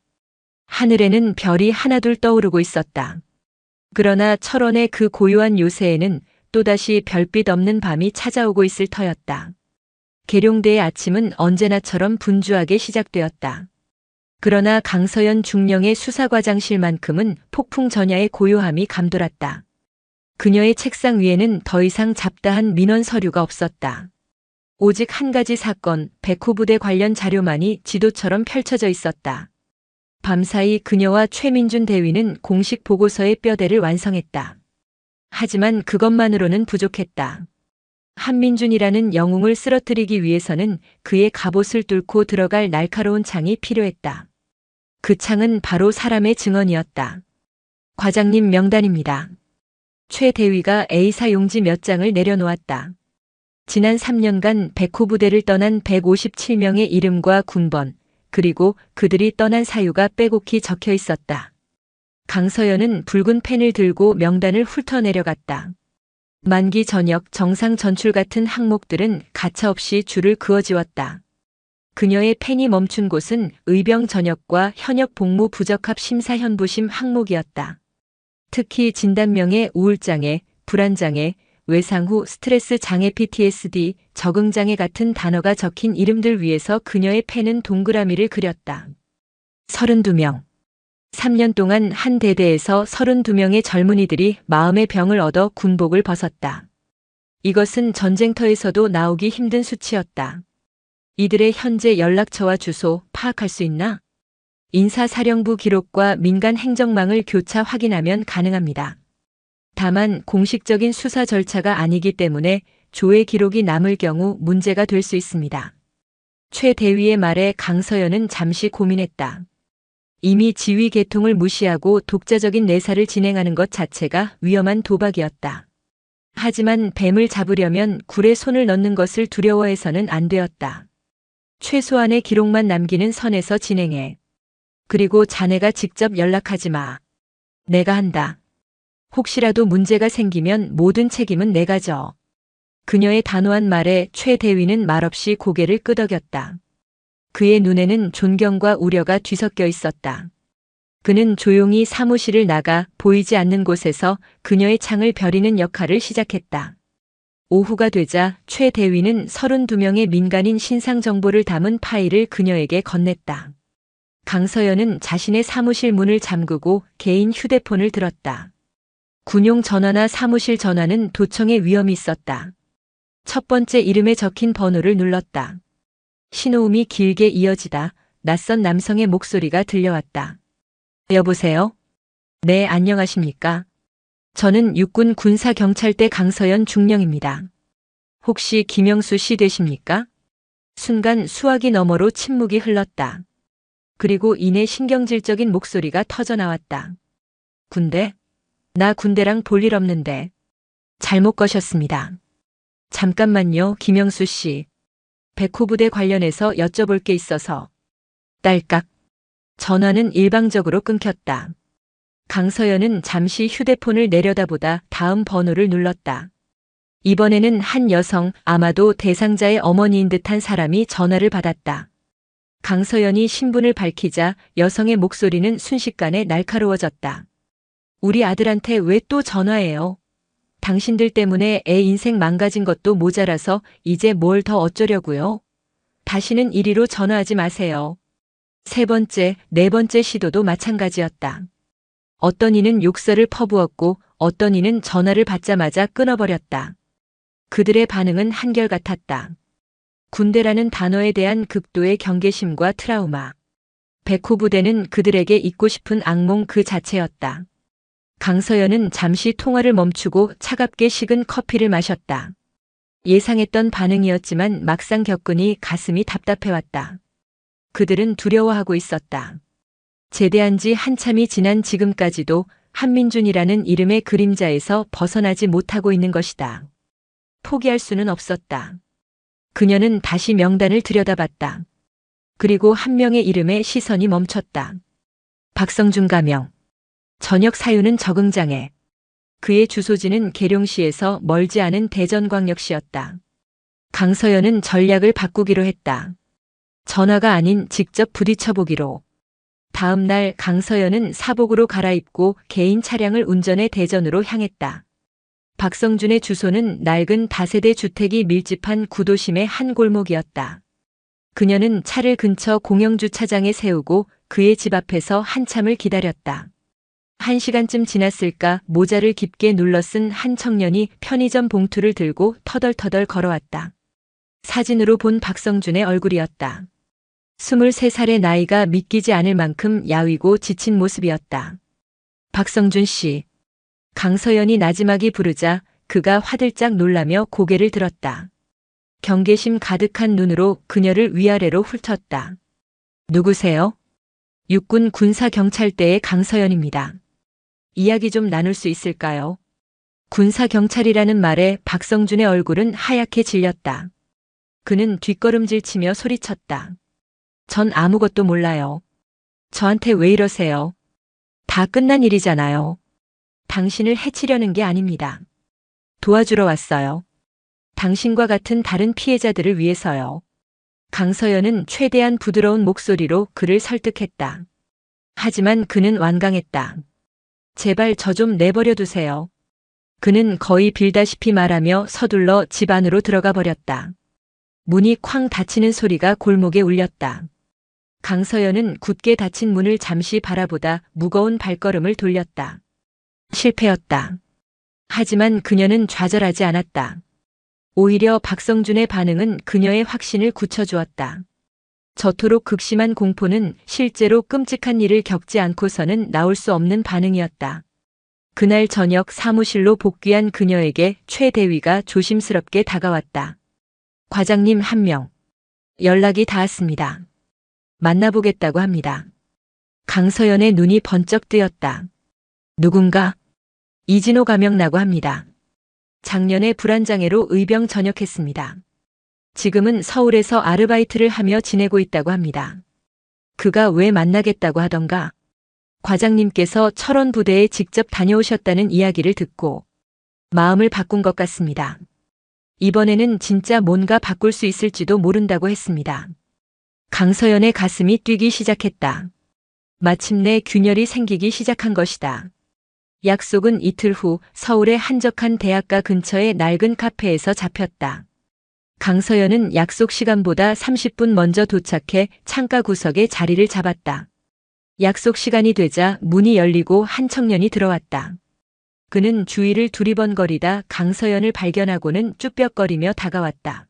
Speaker 1: 하늘에는 별이 하나둘 떠오르고 있었다. 그러나 철원의 그 고요한 요새에는 또다시 별빛 없는 밤이 찾아오고 있을 터였다. 계룡대의 아침은 언제나처럼 분주하게 시작되었다. 그러나 강서연 중령의 수사과장실만큼은 폭풍 전야의 고요함이 감돌았다. 그녀의 책상 위에는 더 이상 잡다한 민원 서류가 없었다. 오직 한 가지 사건, 백호부대 관련 자료만이 지도처럼 펼쳐져 있었다. 밤사이 그녀와 최민준 대위는 공식 보고서의 뼈대를 완성했다. 하지만 그것만으로는 부족했다. 한민준이라는 영웅을 쓰러뜨리기 위해서는 그의 갑옷을 뚫고 들어갈 날카로운 창이 필요했다. 그 창은 바로 사람의 증언이었다. 과장님 명단입니다. 최 대위가 A사 용지 몇 장을 내려놓았다. 지난 3년간 백호부대를 떠난 157명의 이름과 군번, 그리고 그들이 떠난 사유가 빼곡히 적혀 있었다. 강서연은 붉은 펜을 들고 명단을 훑어내려갔다. 만기 전역, 정상 전출 같은 항목들은 가차없이 줄을 그어지웠다. 그녀의 펜이 멈춘 곳은 의병 전역과 현역 복무 부적합 심사 현부심 항목이었다. 특히 진단명에 우울장애, 불안장애, 외상 후 스트레스 장애 PTSD, 적응장애 같은 단어가 적힌 이름들 위에서 그녀의 펜은 동그라미를 그렸다. 32명. 3년 동안 한 대대에서 32명의 젊은이들이 마음의 병을 얻어 군복을 벗었다. 이것은 전쟁터에서도 나오기 힘든 수치였다. 이들의 현재 연락처와 주소 파악할 수 있나? 인사사령부 기록과 민간 행정망을 교차 확인하면 가능합니다. 다만 공식적인 수사 절차가 아니기 때문에 조회 기록이 남을 경우 문제가 될 수 있습니다. 최 대위의 말에 강서연은 잠시 고민했다. 이미 지휘 계통을 무시하고 독자적인 내사를 진행하는 것 자체가 위험한 도박이었다. 하지만 뱀을 잡으려면 굴에 손을 넣는 것을 두려워해서는 안 되었다. 최소한의 기록만 남기는 선에서 진행해. 그리고 자네가 직접 연락하지 마. 내가 한다. 혹시라도 문제가 생기면 모든 책임은 내가 져. 그녀의 단호한 말에 최 대위는 말없이 고개를 끄덕였다. 그의 눈에는 존경과 우려가 뒤섞여 있었다. 그는 조용히 사무실을 나가 보이지 않는 곳에서 그녀의 창을 벼리는 역할을 시작했다. 오후가 되자 최 대위는 32명의 민간인 신상 정보를 담은 파일을 그녀에게 건넸다. 강서연은 자신의 사무실 문을 잠그고 개인 휴대폰을 들었다. 군용 전화나 사무실 전화는 도청의 위험이 있었다. 첫 번째 이름에 적힌 번호를 눌렀다. 신호음이 길게 이어지다 낯선 남성의 목소리가 들려왔다. 여보세요? 네, 안녕하십니까? 저는 육군 군사경찰대 강서연 중령입니다. 혹시 김영수 씨 되십니까? 순간 수화기 너머로 침묵이 흘렀다. 그리고 이내 신경질적인 목소리가 터져나왔다. 군대? 나 군대랑 볼 일 없는데. 잘못 거셨습니다. 잠깐만요, 김영수 씨. 백호부대 관련해서 여쭤볼 게 있어서. 딸깍. 전화는 일방적으로 끊겼다. 강서연은 잠시 휴대폰을 내려다보다 다음 번호를 눌렀다. 이번에는 한 여성, 아마도 대상자의 어머니인 듯한 사람이 전화를 받았다. 강서연이 신분을 밝히자 여성의 목소리는 순식간에 날카로워졌다. 우리 아들한테 왜 또 전화해요? 당신들 때문에 애 인생 망가진 것도 모자라서 이제 뭘 더 어쩌려고요? 다시는 이리로 전화하지 마세요. 세 번째, 네 번째 시도도 마찬가지였다. 어떤 이는 욕설을 퍼부었고 어떤 이는 전화를 받자마자 끊어버렸다. 그들의 반응은 한결같았다. 군대라는 단어에 대한 극도의 경계심과 트라우마. 백호부대는 그들에게 잊고 싶은 악몽 그 자체였다. 강서연은 잠시 통화를 멈추고 차갑게 식은 커피를 마셨다. 예상했던 반응이었지만 막상 겪으니 가슴이 답답해왔다. 그들은 두려워하고 있었다. 제대한 지 한참이 지난 지금까지도 한민준이라는 이름의 그림자에서 벗어나지 못하고 있는 것이다. 포기할 수는 없었다. 그녀는 다시 명단을 들여다봤다. 그리고 한 명의 이름에 시선이 멈췄다. 박성준 가명. 전역 사유는 적응장애. 그의 주소지는 계룡시에서 멀지 않은 대전광역시였다. 강서연은 전략을 바꾸기로 했다. 전화가 아닌 직접 부딪혀보기로. 다음 날 강서연은 사복으로 갈아입고 개인 차량을 운전해 대전으로 향했다. 박성준의 주소는 낡은 다세대 주택이 밀집한 구도심의 한 골목이었다. 그녀는 차를 근처 공영주차장에 세우고 그의 집 앞에서 한참을 기다렸다. 1시간쯤 지났을까 모자를 깊게 눌러 쓴 한 청년이 편의점 봉투를 들고 터덜터덜 걸어왔다. 사진으로 본 박성준의 얼굴이었다. 23살의 나이가 믿기지 않을 만큼 야위고 지친 모습이었다. 박성준 씨. 강서연이 나지막이 부르자 그가 화들짝 놀라며 고개를 들었다. 경계심 가득한 눈으로 그녀를 위아래로 훑었다. 누구세요? 육군 군사경찰대의 강서연입니다. 이야기 좀 나눌 수 있을까요? 군사경찰이라는 말에 박성준의 얼굴은 하얗게 질렸다. 그는 뒷걸음질 치며 소리쳤다. 전 아무것도 몰라요. 저한테 왜 이러세요? 다 끝난 일이잖아요. 당신을 해치려는 게 아닙니다. 도와주러 왔어요. 당신과 같은 다른 피해자들을 위해서요. 강서연은 최대한 부드러운 목소리로 그를 설득했다. 하지만 그는 완강했다. 제발 저 좀 내버려 두세요. 그는 거의 빌다시피 말하며 서둘러 집 안으로 들어가 버렸다. 문이 쾅 닫히는 소리가 골목에 울렸다. 강서연은 굳게 닫힌 문을 잠시 바라보다 무거운 발걸음을 돌렸다. 실패였다. 하지만 그녀는 좌절하지 않았다. 오히려 박성준의 반응은 그녀의 확신을 굳혀주었다. 저토록 극심한 공포는 실제로 끔찍한 일을 겪지 않고서는 나올 수 없는 반응이었다. 그날 저녁 사무실로 복귀한 그녀에게 최 대위가 조심스럽게 다가왔다. 과장님 1명. 연락이 닿았습니다. 만나보겠다고 합니다. 강서연의 눈이 번쩍 뜨였다. 누군가? 이진호 가명나고 합니다. 작년에 불안장애로 의병 전역했습니다. 지금은 서울에서 아르바이트를 하며 지내고 있다고 합니다. 그가 왜 만나겠다고 하던가? 과장님께서 철원 부대에 직접 다녀오셨다는 이야기를 듣고 마음을 바꾼 것 같습니다. 이번에는 진짜 뭔가 바꿀 수 있을지도 모른다고 했습니다. 강서연의 가슴이 뛰기 시작했다. 마침내 균열이 생기기 시작한 것이다. 약속은 이틀 후 서울의 한적한 대학가 근처의 낡은 카페에서 잡혔다. 강서연은 약속 시간보다 30분 먼저 도착해 창가 구석에 자리를 잡았다. 약속 시간이 되자 문이 열리고 한 청년이 들어왔다. 그는 주위를 두리번거리다 강서연을 발견하고는 쭈뼛거리며 다가왔다.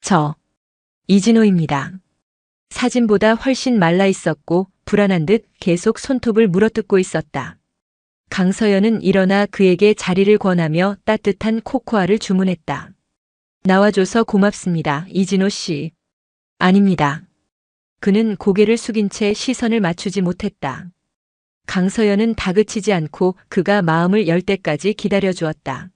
Speaker 1: 저, 이진호입니다. 사진보다 훨씬 말라 있었고 불안한 듯 계속 손톱을 물어뜯고 있었다. 강서연은 일어나 그에게 자리를 권하며 따뜻한 코코아를 주문했다. 나와줘서 고맙습니다, 이진호 씨. 아닙니다. 그는 고개를 숙인 채 시선을 맞추지 못했다. 강서연은 다그치지 않고 그가 마음을 열 때까지 기다려주었다.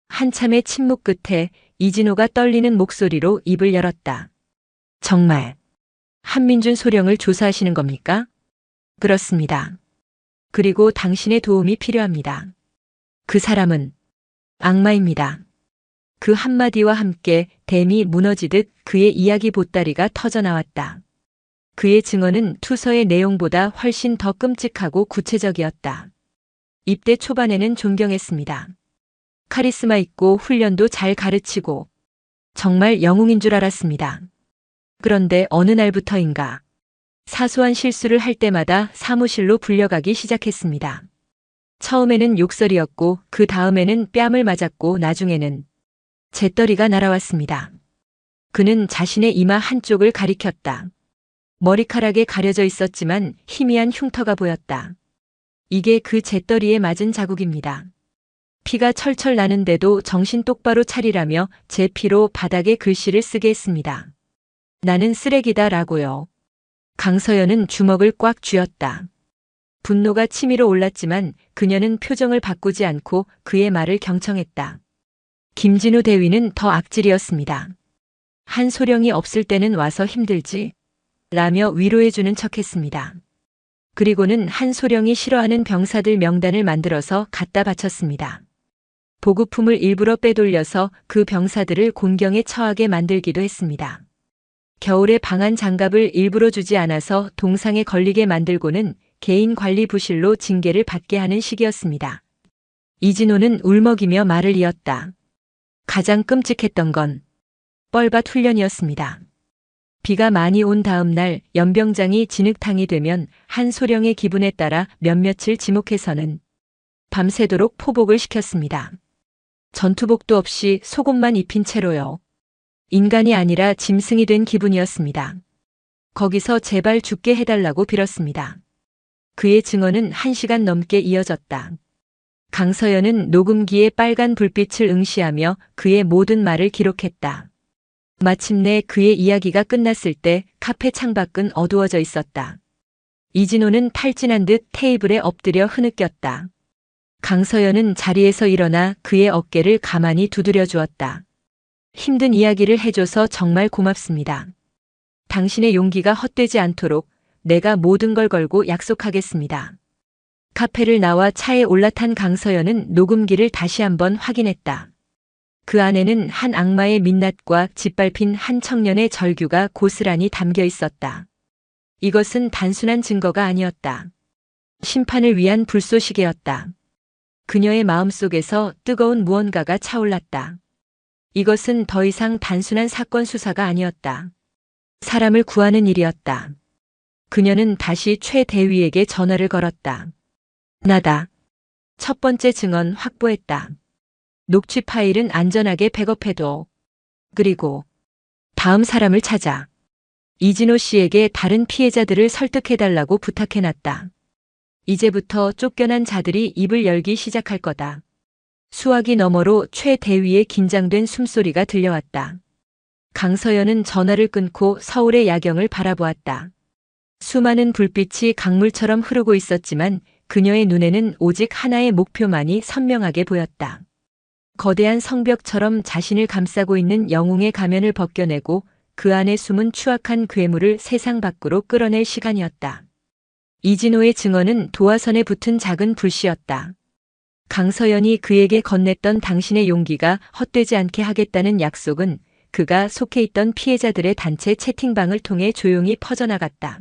Speaker 1: 한참의 침묵 끝에 이진호가 떨리는 목소리로 입을 열었다. 정말 한민준 소령을 조사하시는 겁니까? 그렇습니다. 그리고 당신의 도움이 필요합니다. 그 사람은 악마입니다. 그 한마디와 함께 댐이 무너지듯 그의 이야기 보따리가 터져나왔다. 그의 증언은 투서의 내용보다 훨씬 더 끔찍하고 구체적이었다. 입대 초반에는 존경했습니다. 카리스마 있고 훈련도 잘 가르치고 정말 영웅인 줄 알았습니다. 그런데 어느 날부터인가 사소한 실수를 할 때마다 사무실로 불려가기 시작했습니다. 처음에는 욕설이었고 그 다음에는 뺨을 맞았고 나중에는 재떨이가 날아왔습니다. 그는 자신의 이마 한쪽을 가리켰다. 머리카락에 가려져 있었지만 희미한 흉터가 보였다. 이게 그 재떨이에 맞은 자국입니다. 피가 철철 나는데도 정신 똑바로 차리라며 제 피로 바닥에 글씨를 쓰게 했습니다. 나는 쓰레기다라고요. 강서연은 주먹을 꽉 쥐었다. 분노가 치밀어 올랐지만 그녀는 표정을 바꾸지 않고 그의 말을 경청했다. 김진우 대위는 더 악질이었습니다. 한 소령이 없을 때는 와서 힘들지 라며 위로해주는 척했습니다. 그리고는 한 소령이 싫어하는 병사들 명단을 만들어서 갖다 바쳤습니다. 보급품을 일부러 빼돌려서 그 병사들을 곤경에 처하게 만들기도 했습니다. 겨울에 방한 장갑을 일부러 주지 않아서 동상에 걸리게 만들고는 개인 관리 부실로 징계를 받게 하는 시기였습니다. 이진호는 울먹이며 말을 이었다. 가장 끔찍했던 건 뻘밭 훈련이었습니다. 비가 많이 온 다음 날 연병장이 진흙탕이 되면 한 소령의 기분에 따라 몇몇을 지목해서는 밤새도록 포복을 시켰습니다. 전투복도 없이 속옷만 입힌 채로요. 인간이 아니라 짐승이 된 기분이었습니다. 거기서 제발 죽게 해달라고 빌었습니다. 그의 증언은 1시간 넘게 이어졌다. 강서연은 녹음기에 빨간 불빛을 응시하며 그의 모든 말을 기록했다. 마침내 그의 이야기가 끝났을 때 카페 창밖은 어두워져 있었다. 이진호는 탈진한 듯 테이블에 엎드려 흐느꼈다. 강서연은 자리에서 일어나 그의 어깨를 가만히 두드려 주었다. 힘든 이야기를 해줘서 정말 고맙습니다. 당신의 용기가 헛되지 않도록 내가 모든 걸 걸고 약속하겠습니다. 카페를 나와 차에 올라탄 강서연은 녹음기를 다시 한번 확인했다. 그 안에는 한 악마의 민낯과 짓밟힌 한 청년의 절규가 고스란히 담겨 있었다. 이것은 단순한 증거가 아니었다. 심판을 위한 불쏘시개였다. 그녀의 마음속에서 뜨거운 무언가가 차올랐다. 이것은 더 이상 단순한 사건 수사가 아니었다. 사람을 구하는 일이었다. 그녀는 다시 최 대위에게 전화를 걸었다. 나다. 첫 번째 증언 확보했다. 녹취 파일은 안전하게 백업해둬. 그리고 다음 사람을 찾아. 이진호 씨에게 다른 피해자들을 설득해달라고 부탁해놨다. 이제부터 쫓겨난 자들이 입을 열기 시작할 거다. 수화기 너머로 최 대위의 긴장된 숨소리가 들려왔다. 강서연은 전화를 끊고 서울의 야경을 바라보았다. 수많은 불빛이 강물처럼 흐르고 있었지만 그녀의 눈에는 오직 하나의 목표만이 선명하게 보였다. 거대한 성벽처럼 자신을 감싸고 있는 영웅의 가면을 벗겨내고 그 안에 숨은 추악한 괴물을 세상 밖으로 끌어낼 시간이었다. 이진호의 증언은 도화선에 붙은 작은 불씨였다. 강서연이 그에게 건넸던 당신의 용기가 헛되지 않게 하겠다는 약속은 그가 속해 있던 피해자들의 단체 채팅방을 통해 조용히 퍼져나갔다.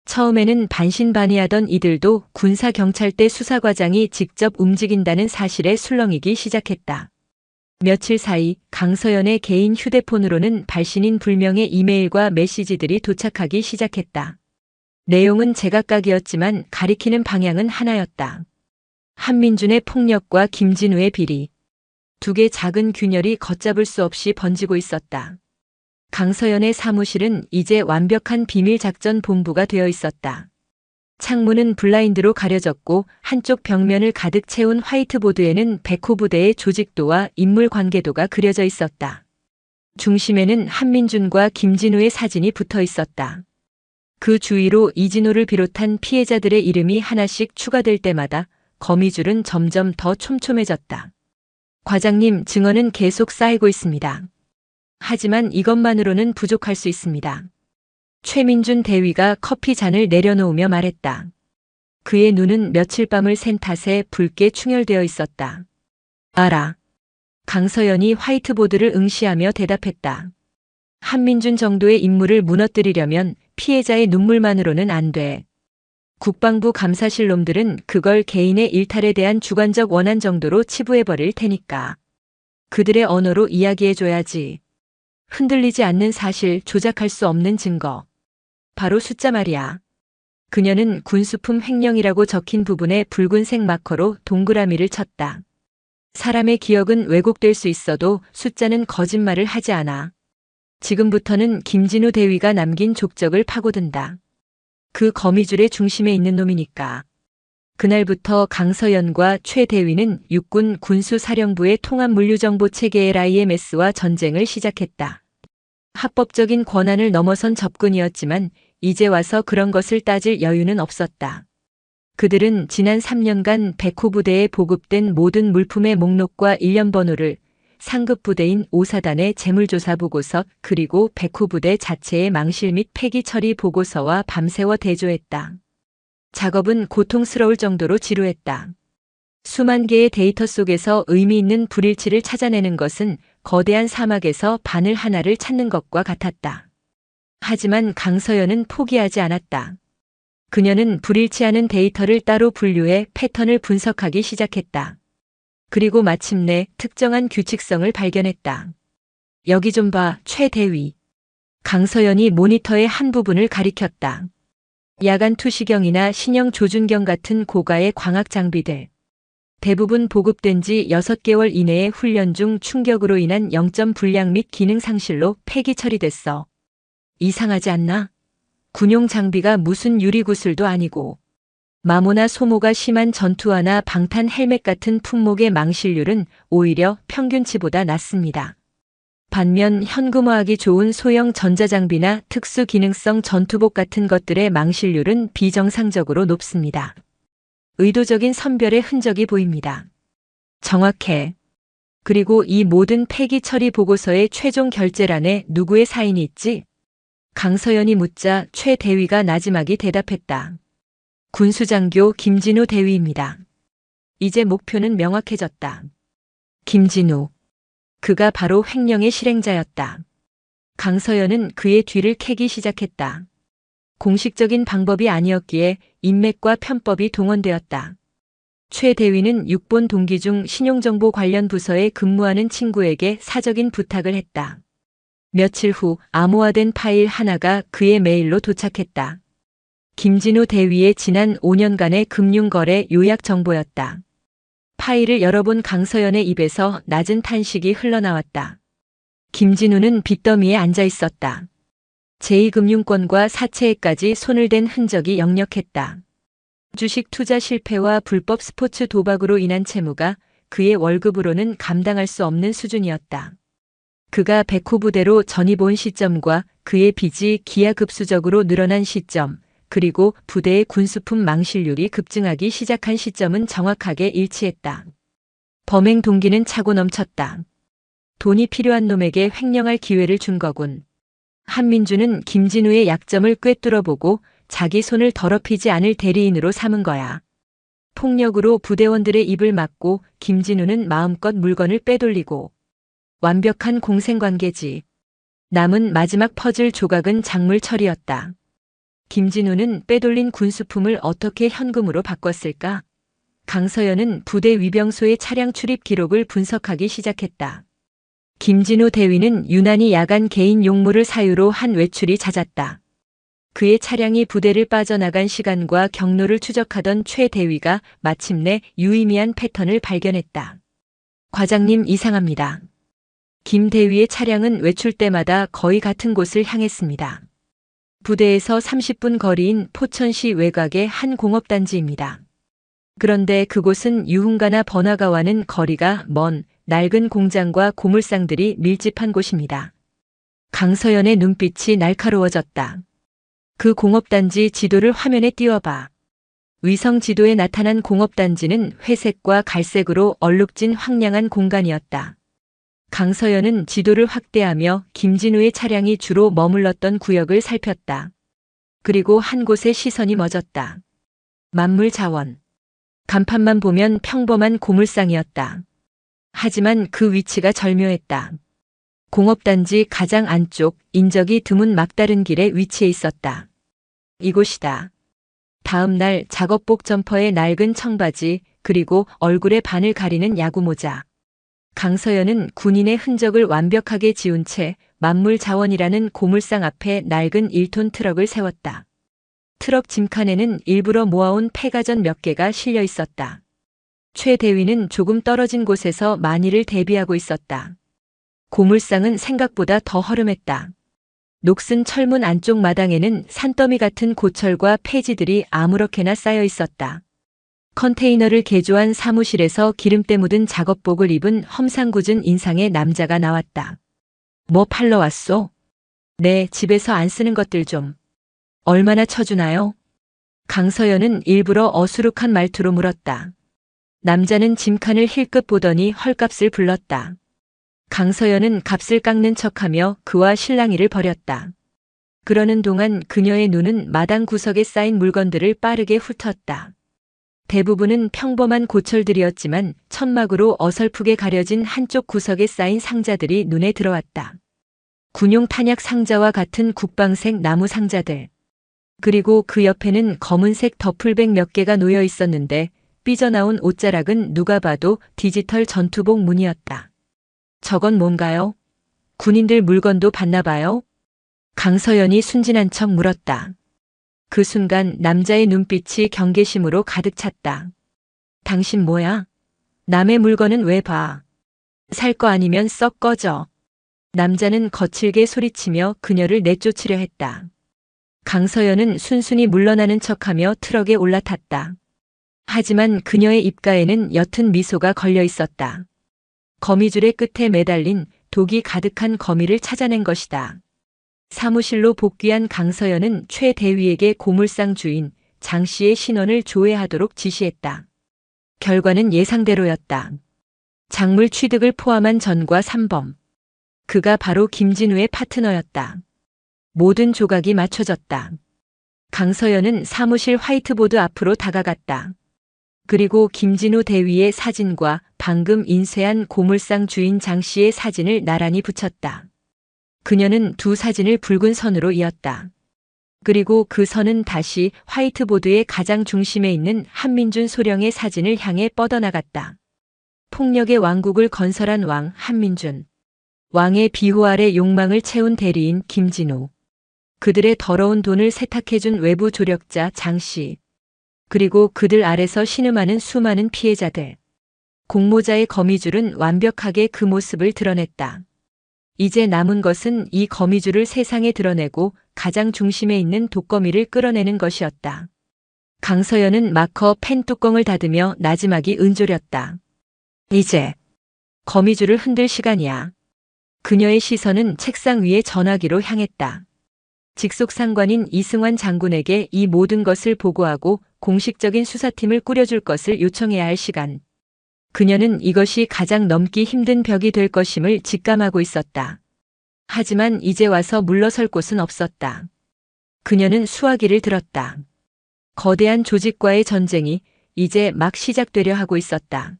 Speaker 1: 처음에는 반신반의하던 이들도 군사경찰대 수사과장이 직접 움직인다는 사실에 술렁이기 시작했다. 며칠 사이 강서연의 개인 휴대폰으로는 발신인 불명의 이메일과 메시지들이 도착하기 시작했다. 내용은 제각각이었지만 가리키는 방향은 하나였다. 한민준의 폭력과 김진우의 비리. 두 개 작은 균열이 걷잡을 수 없이 번지고 있었다. 강서연의 사무실은 이제 완벽한 비밀작전 본부가 되어 있었다. 창문은 블라인드로 가려졌고 한쪽 벽면을 가득 채운 화이트보드에는 백호 부대의 조직도와 인물 관계도가 그려져 있었다. 중심에는 한민준과 김진우의 사진이 붙어 있었다. 그 주위로 이진호를 비롯한 피해자들의 이름이 하나씩 추가될 때마다 거미줄은 점점 더 촘촘해졌다. 과장님, 증언은 계속 쌓이고 있습니다. 하지만 이것만으로는 부족할 수 있습니다. 최민준 대위가 커피 잔을 내려놓으며 말했다. 그의 눈은 며칠 밤을 샌 탓에 붉게 충혈되어 있었다. 알아. 강서연이 화이트보드를 응시하며 대답했다. 한민준 정도의 인물을 무너뜨리려면 피해자의 눈물만으로는 안 돼. 국방부 감사실 놈들은 그걸 개인의 일탈에 대한 주관적 원한 정도로 치부해버릴 테니까. 그들의 언어로 이야기해줘야지. 흔들리지 않는 사실, 조작할 수 없는 증거. 바로 숫자 말이야. 그녀는 군수품 횡령이라고 적힌 부분에 붉은색 마커로 동그라미를 쳤다. 사람의 기억은 왜곡될 수 있어도 숫자는 거짓말을 하지 않아. 지금부터는 김진우 대위가 남긴 족적을 파고든다. 그 거미줄의 중심에 있는 놈이니까. 그날부터 강서연과 최 대위는 육군 군수사령부의 통합물류정보체계 LIMS와 전쟁을 시작했다. 합법적인 권한을 넘어선 접근이었지만 이제 와서 그런 것을 따질 여유는 없었다. 그들은 지난 3년간 백호 부대에 보급된 모든 물품의 목록과 일련 번호를 상급 부대인 5사단의 재물조사 보고서 그리고 백호 부대 자체의 망실 및 폐기 처리 보고서와 밤새워 대조했다. 작업은 고통스러울 정도로 지루했다. 수만 개의 데이터 속에서 의미 있는 불일치를 찾아내는 것은 거대한 사막에서 바늘 하나를 찾는 것과 같았다. 하지만 강서연은 포기하지 않았다. 그녀는 불일치 않은 데이터를 따로 분류해 패턴을 분석하기 시작했다. 그리고 마침내 특정한 규칙성을 발견했다. 여기 좀 봐, 최 대위. 강서연이 모니터의 한 부분을 가리켰다. 야간 투시경이나 신형 조준경 같은 고가의 광학 장비들. 대부분 보급된 지 6개월 이내의 훈련 중 충격으로 인한 0점 불량 및 기능 상실로 폐기 처리됐어. 이상하지 않나? 군용 장비가 무슨 유리구슬도 아니고. 마모나 소모가 심한 전투화나 방탄 헬멧 같은 품목의 망실률은 오히려 평균치보다 낮습니다. 반면 현금화하기 좋은 소형 전자장비나 특수 기능성 전투복 같은 것들의 망실률은 비정상적으로 높습니다. 의도적인 선별의 흔적이 보입니다. 정확해. 그리고 이 모든 폐기 처리 보고서의 최종 결재란에 누구의 사인이 있지? 강서연이 묻자 최 대위가 나지막이 대답했다. 군수장교 김진우 대위입니다. 이제 목표는 명확해졌다. 김진우. 그가 바로 횡령의 실행자였다. 강서연은 그의 뒤를 캐기 시작했다. 공식적인 방법이 아니었기에 인맥과 편법이 동원되었다. 최 대위는 육본 동기 중 신용정보 관련 부서에 근무하는 친구에게 사적인 부탁을 했다. 며칠 후 암호화된 파일 하나가 그의 메일로 도착했다. 김진우 대위의 지난 5년간의 금융거래 요약 정보였다. 파일을 열어본 강서연의 입에서 낮은 탄식이 흘러나왔다. 김진우는 빚더미에 앉아 있었다. 제2금융권과 사채에까지 손을 댄 흔적이 역력했다. 주식 투자 실패와 불법 스포츠 도박으로 인한 채무가 그의 월급으로는 감당할 수 없는 수준이었다. 그가 백호 부대로 전입 온 시점과 그의 빚이 기하급수적으로 늘어난 시점, 그리고 부대의 군수품 망실률이 급증하기 시작한 시점은 정확하게 일치했다. 범행 동기는 차고 넘쳤다. 돈이 필요한 놈에게 횡령할 기회를 준 거군. 한민주는 김진우의 약점을 꿰뚫어보고 자기 손을 더럽히지 않을 대리인으로 삼은 거야. 폭력으로 부대원들의 입을 막고 김진우는 마음껏 물건을 빼돌리고. 완벽한 공생관계지. 남은 마지막 퍼즐 조각은 작물 처리였다. 김진우는 빼돌린 군수품을 어떻게 현금으로 바꿨을까? 강서연은 부대 위병소의 차량 출입 기록을 분석하기 시작했다. 김진우 대위는 유난히 야간 개인 용무를 사유로 한 외출이 잦았다. 그의 차량이 부대를 빠져나간 시간과 경로를 추적하던 최 대위가 마침내 유의미한 패턴을 발견했다. 과장님 이상합니다. 김 대위의 차량은 외출 때마다 거의 같은 곳을 향했습니다. 부대에서 30분 거리인 포천시 외곽의 한 공업단지입니다. 그런데 그곳은 유흥가나 번화가와는 거리가 먼 낡은 공장과 고물상들이 밀집한 곳입니다. 강서연의 눈빛이 날카로워졌다. 그 공업단지 지도를 화면에 띄워봐. 위성 지도에 나타난 공업단지는 회색과 갈색으로 얼룩진 황량한 공간이었다. 강서연은 지도를 확대하며 김진우의 차량이 주로 머물렀던 구역을 살폈다. 그리고 한 곳에 시선이 멎었다. 만물자원. 간판만 보면 평범한 고물상이었다. 하지만 그 위치가 절묘했다. 공업단지 가장 안쪽 인적이 드문 막다른 길에 위치해 있었다. 이곳이다. 다음 날 작업복 점퍼에 낡은 청바지 그리고 얼굴의 반을 가리는 야구모자. 강서연은 군인의 흔적을 완벽하게 지운 채 만물자원이라는 고물상 앞에 낡은 1톤 트럭을 세웠다. 트럭 짐칸에는 일부러 모아온 폐가전 몇 개가 실려 있었다. 최 대위는 조금 떨어진 곳에서 만일을 대비하고 있었다. 고물상은 생각보다 더 허름했다. 녹슨 철문 안쪽 마당에는 산더미 같은 고철과 폐지들이 아무렇게나 쌓여 있었다. 컨테이너를 개조한 사무실에서 기름때 묻은 작업복을 입은 험상궂은 인상의 남자가 나왔다. 뭐 팔러 왔소? 네, 집에서 안 쓰는 것들 좀. 얼마나 쳐주나요? 강서연은 일부러 어수룩한 말투로 물었다. 남자는 짐칸을 힐끗 보더니 헐값을 불렀다. 강서연은 값을 깎는 척하며 그와 실랑이를 벌였다. 그러는 동안 그녀의 눈은 마당 구석에 쌓인 물건들을 빠르게 훑었다. 대부분은 평범한 고철들이었지만 천막으로 어설프게 가려진 한쪽 구석에 쌓인 상자들이 눈에 들어왔다. 군용 탄약 상자와 같은 국방색 나무 상자들. 그리고 그 옆에는 검은색 더플백 몇 개가 놓여 있었는데 삐져나온 옷자락은 누가 봐도 디지털 전투복 무늬였다. 저건 뭔가요? 군인들 물건도 봤나 봐요? 강서연이 순진한 척 물었다. 그 순간 남자의 눈빛이 경계심으로 가득 찼다. 당신 뭐야? 남의 물건은 왜 봐? 살 거 아니면 썩 꺼져. 남자는 거칠게 소리치며 그녀를 내쫓으려 했다. 강서연은 순순히 물러나는 척하며 트럭에 올라탔다. 하지만 그녀의 입가에는 옅은 미소가 걸려 있었다. 거미줄의 끝에 매달린 독이 가득한 거미를 찾아낸 것이다. 사무실로 복귀한 강서연은 최 대위에게 고물상 주인 장 씨의 신원을 조회하도록 지시했다. 결과는 예상대로였다. 작물 취득을 포함한 전과 3범. 그가 바로 김진우의 파트너였다. 모든 조각이 맞춰졌다. 강서연은 사무실 화이트보드 앞으로 다가갔다. 그리고 김진우 대위의 사진과 방금 인쇄한 고물상 주인 장 씨의 사진을 나란히 붙였다. 그녀는 두 사진을 붉은 선으로 이었다. 그리고 그 선은 다시 화이트보드의 가장 중심에 있는 한민준 소령의 사진을 향해 뻗어나갔다. 폭력의 왕국을 건설한 왕 한민준. 왕의 비호 아래 욕망을 채운 대리인 김진우. 그들의 더러운 돈을 세탁해준 외부 조력자 장씨. 그리고 그들 아래서 신음하는 수많은 피해자들. 공모자의 거미줄은 완벽하게 그 모습을 드러냈다. 이제 남은 것은 이 거미줄을 세상에 드러내고 가장 중심에 있는 독거미를 끌어내는 것이었다. 강서연은 마커 펜 뚜껑을 닫으며 나지막이 은조렸다. 이제 거미줄을 흔들 시간이야. 그녀의 시선은 책상 위의 전화기로 향했다. 직속상관인 이승환 장군에게 이 모든 것을 보고하고 공식적인 수사팀을 꾸려줄 것을 요청해야 할 시간. 그녀는 이것이 가장 넘기 힘든 벽이 될 것임을 직감하고 있었다. 하지만 이제 와서 물러설 곳은 없었다. 그녀는 수화기를 들었다. 거대한 조직과의 전쟁이 이제 막 시작되려 하고 있었다.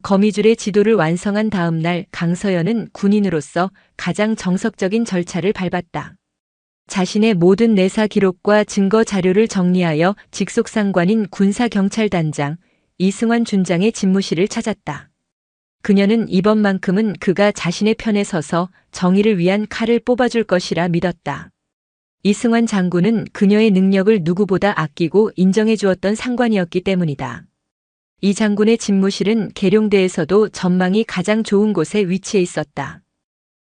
Speaker 1: 거미줄의 지도를 완성한 다음 날 강서연은 군인으로서 가장 정석적인 절차를 밟았다. 자신의 모든 내사 기록과 증거 자료를 정리하여 직속상관인 군사경찰단장 이승환 준장의 집무실을 찾았다. 그녀는 이번만큼은 그가 자신의 편에 서서 정의를 위한 칼을 뽑아줄 것이라 믿었다. 이승환 장군은 그녀의 능력을 누구보다 아끼고 인정해 주었던 상관이었기 때문이다. 이 장군의 집무실은 계룡대에서도 전망이 가장 좋은 곳에 위치해 있었다.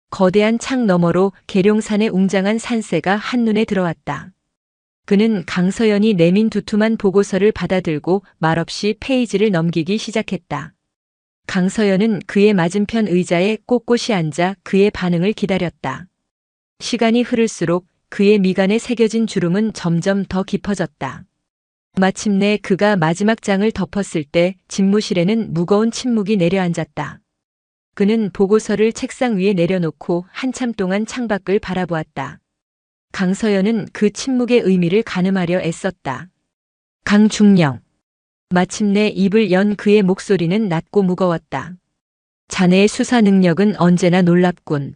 Speaker 1: 거대한 창 너머로 계룡산의 웅장한 산세가 한눈에 들어왔다. 그는 강서연이 내민 두툼한 보고서를 받아들고 말없이 페이지를 넘기기 시작했다. 강서연은 그의 맞은편 의자에 꼿꼿이 앉아 그의 반응을 기다렸다. 시간이 흐를수록 그의 미간에 새겨진 주름은 점점 더 깊어졌다. 마침내 그가 마지막 장을 덮었을 때 집무실에는 무거운 침묵이 내려앉았다. 그는 보고서를 책상 위에 내려놓고 한참 동안 창밖을 바라보았다. 강서연은 그 침묵의 의미를 가늠하려 애썼다. 강중령. 마침내 입을 연 그의 목소리는 낮고 무거웠다. 자네의 수사 능력은 언제나 놀랍군.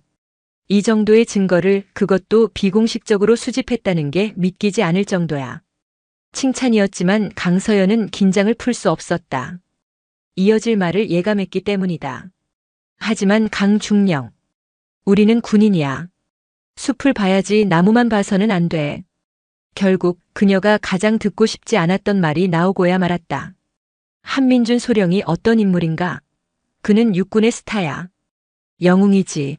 Speaker 1: 이 정도의 증거를 그것도 비공식적으로 수집했다는 게 믿기지 않을 정도야. 칭찬이었지만 강서연은 긴장을 풀 수 없었다. 이어질 말을 예감했기 때문이다. 하지만 강중령. 우리는 군인이야. 숲을 봐야지 나무만 봐서는 안 돼. 결국 그녀가 가장 듣고 싶지 않았던 말이 나오고야 말았다. 한민준 소령이 어떤 인물인가? 그는 육군의 스타야. 영웅이지.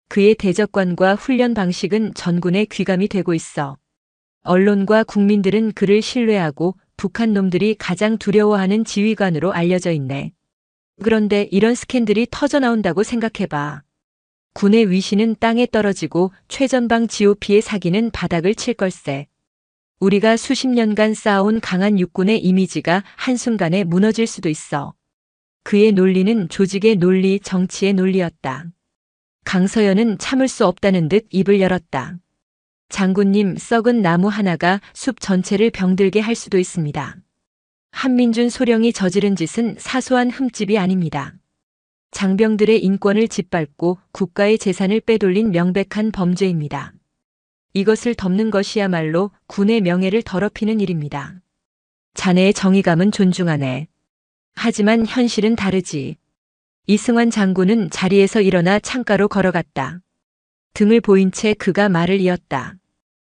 Speaker 1: 그의 대적관과 훈련 방식은 전군의 귀감이 되고 있어. 언론과 국민들은 그를 신뢰하고 북한 놈들이 가장 두려워하는 지휘관으로 알려져 있네. 그런데 이런 스캔들이 터져나온다고 생각해봐. 군의 위신은 땅에 떨어지고 최전방 GOP의 사기는 바닥을 칠 걸세. 우리가 수십 년간 쌓아온 강한 육군의 이미지가 한순간에 무너질 수도 있어. 그의 논리는 조직의 논리, 정치의 논리였다. 강서연은 참을 수 없다는 듯 입을 열었다. 장군님, 썩은 나무 하나가 숲 전체를 병들게 할 수도 있습니다. 한민준 소령이 저지른 짓은 사소한 흠집이 아닙니다. 장병들의 인권을 짓밟고 국가의 재산을 빼돌린 명백한 범죄입니다. 이것을 덮는 것이야말로 군의 명예를 더럽히는 일입니다. 자네의 정의감은 존중하네. 하지만 현실은 다르지. 이승환 장군은 자리에서 일어나 창가로 걸어갔다. 등을 보인 채 그가 말을 이었다.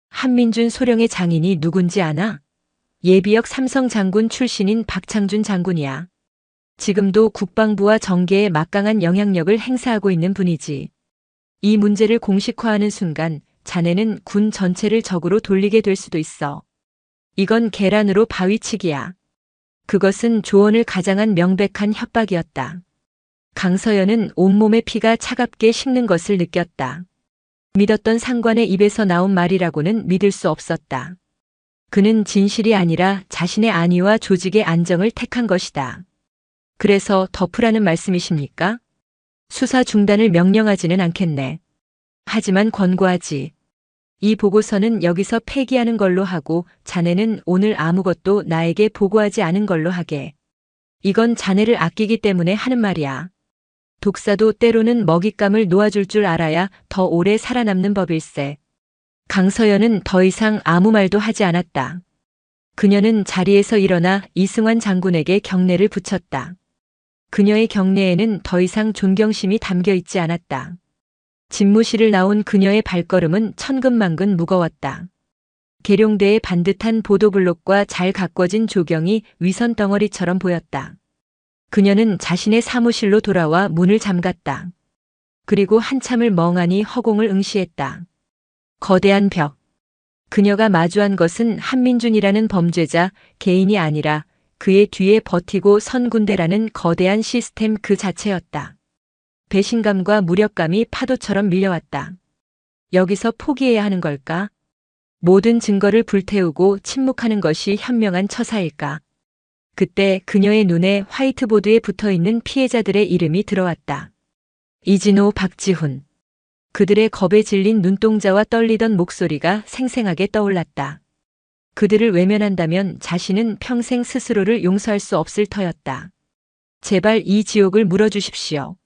Speaker 1: 한민준 소령의 장인이 누군지 아나? 예비역 삼성 장군 출신인 박창준 장군이야. 지금도 국방부와 정계에 막강한 영향력을 행사하고 있는 분이지. 이 문제를 공식화하는 순간 자네는 군 전체를 적으로 돌리게 될 수도 있어. 이건 계란으로 바위치기야. 그것은 조언을 가장한 명백한 협박이었다. 강서연은 온몸의 피가 차갑게 식는 것을 느꼈다. 믿었던 상관의 입에서 나온 말이라고는 믿을 수 없었다. 그는 진실이 아니라 자신의 안위와 조직의 안정을 택한 것이다. 그래서 덮으라는 말씀이십니까? 수사 중단을 명령하지는 않겠네. 하지만 권고하지. 이 보고서는 여기서 폐기하는 걸로 하고 자네는 오늘 아무것도 나에게 보고하지 않은 걸로 하게. 이건 자네를 아끼기 때문에 하는 말이야. 독사도 때로는 먹잇감을 놓아줄 줄 알아야 더 오래 살아남는 법일세. 강서연은 더 이상 아무 말도 하지 않았다. 그녀는 자리에서 일어나 이승환 장군에게 경례를 붙였다. 그녀의 경례에는 더 이상 존경심이 담겨 있지 않았다. 집무실을 나온 그녀의 발걸음은 천근만근 무거웠다. 계룡대의 반듯한 보도블록과 잘 가꿔진 조경이 위선 덩어리처럼 보였다. 그녀는 자신의 사무실로 돌아와 문을 잠갔다. 그리고 한참을 멍하니 허공을 응시했다. 거대한 벽. 그녀가 마주한 것은 한민준이라는 범죄자 개인이 아니라 그의 뒤에 버티고 선 군대라는 거대한 시스템 그 자체였다. 배신감과 무력감이 파도처럼 밀려왔다. 여기서 포기해야 하는 걸까? 모든 증거를 불태우고 침묵하는 것이 현명한 처사일까? 그때 그녀의 눈에 화이트보드에 붙어있는 피해자들의 이름이 들어왔다. 이진호, 박지훈. 그들의 겁에 질린 눈동자와 떨리던 목소리가 생생하게 떠올랐다. 그들을 외면한다면 자신은 평생 스스로를 용서할 수 없을 터였다. 제발 이 지옥을 물어주십시오.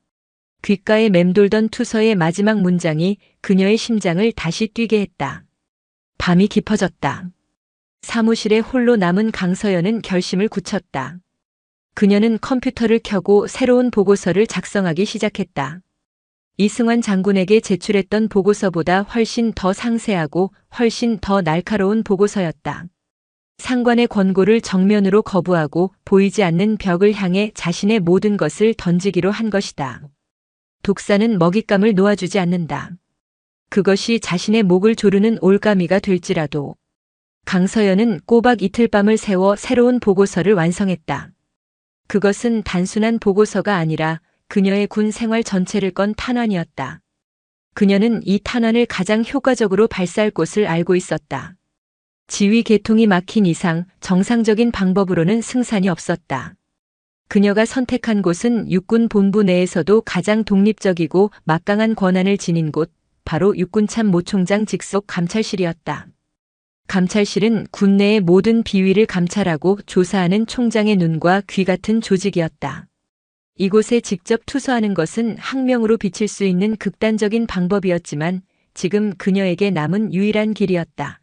Speaker 1: 귓가에 맴돌던 투서의 마지막 문장이 그녀의 심장을 다시 뛰게 했다. 밤이 깊어졌다. 사무실에 홀로 남은 강서연은 결심을 굳혔다. 그녀는 컴퓨터를 켜고 새로운 보고서를 작성하기 시작했다. 이승환 장군에게 제출했던 보고서보다 훨씬 더 상세하고 훨씬 더 날카로운 보고서였다. 상관의 권고를 정면으로 거부하고 보이지 않는 벽을 향해 자신의 모든 것을 던지기로 한 것이다. 독사는 먹잇감을 놓아주지 않는다. 그것이 자신의 목을 조르는 올가미가 될지라도. 강서연은 꼬박 이틀 밤을 새워 새로운 보고서를 완성했다. 그것은 단순한 보고서가 아니라 그녀의 군 생활 전체를 건 탄환이었다. 그녀는 이 탄환을 가장 효과적으로 발사할 곳을 알고 있었다. 지휘 계통이 막힌 이상 정상적인 방법으로는 승산이 없었다. 그녀가 선택한 곳은 육군 본부 내에서도 가장 독립적이고 막강한 권한을 지닌 곳, 바로 육군참모총장 직속 감찰실이었다. 감찰실은 군 내의 모든 비위를 감찰하고 조사하는 총장의 눈과 귀 같은 조직이었다. 이곳에 직접 투서하는 것은 항명으로 비칠 수 있는 극단적인 방법이었지만 지금 그녀에게 남은 유일한 길이었다.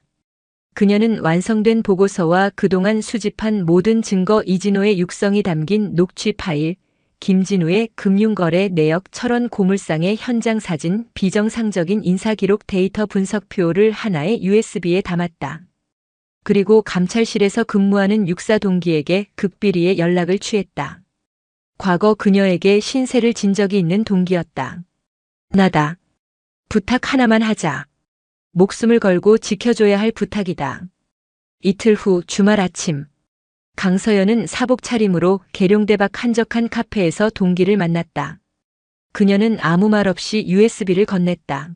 Speaker 1: 그녀는 완성된 보고서와 그동안 수집한 모든 증거, 이진호의 육성이 담긴 녹취 파일, 김진우의 금융거래 내역 철원 고물상의 현장 사진, 비정상적인 인사기록 데이터 분석표를 하나의 USB에 담았다. 그리고 감찰실에서 근무하는 육사 동기에게 극비리에 연락을 취했다. 과거 그녀에게 신세를 진 적이 있는 동기였다. 나다. 부탁 하나만 하자. 목숨을 걸고 지켜줘야 할 부탁이다. 이틀 후 주말 아침. 강서연은 사복 차림으로 계룡대 밖 한적한 카페에서 동기를 만났다. 그녀는 아무 말 없이 USB를 건넸다.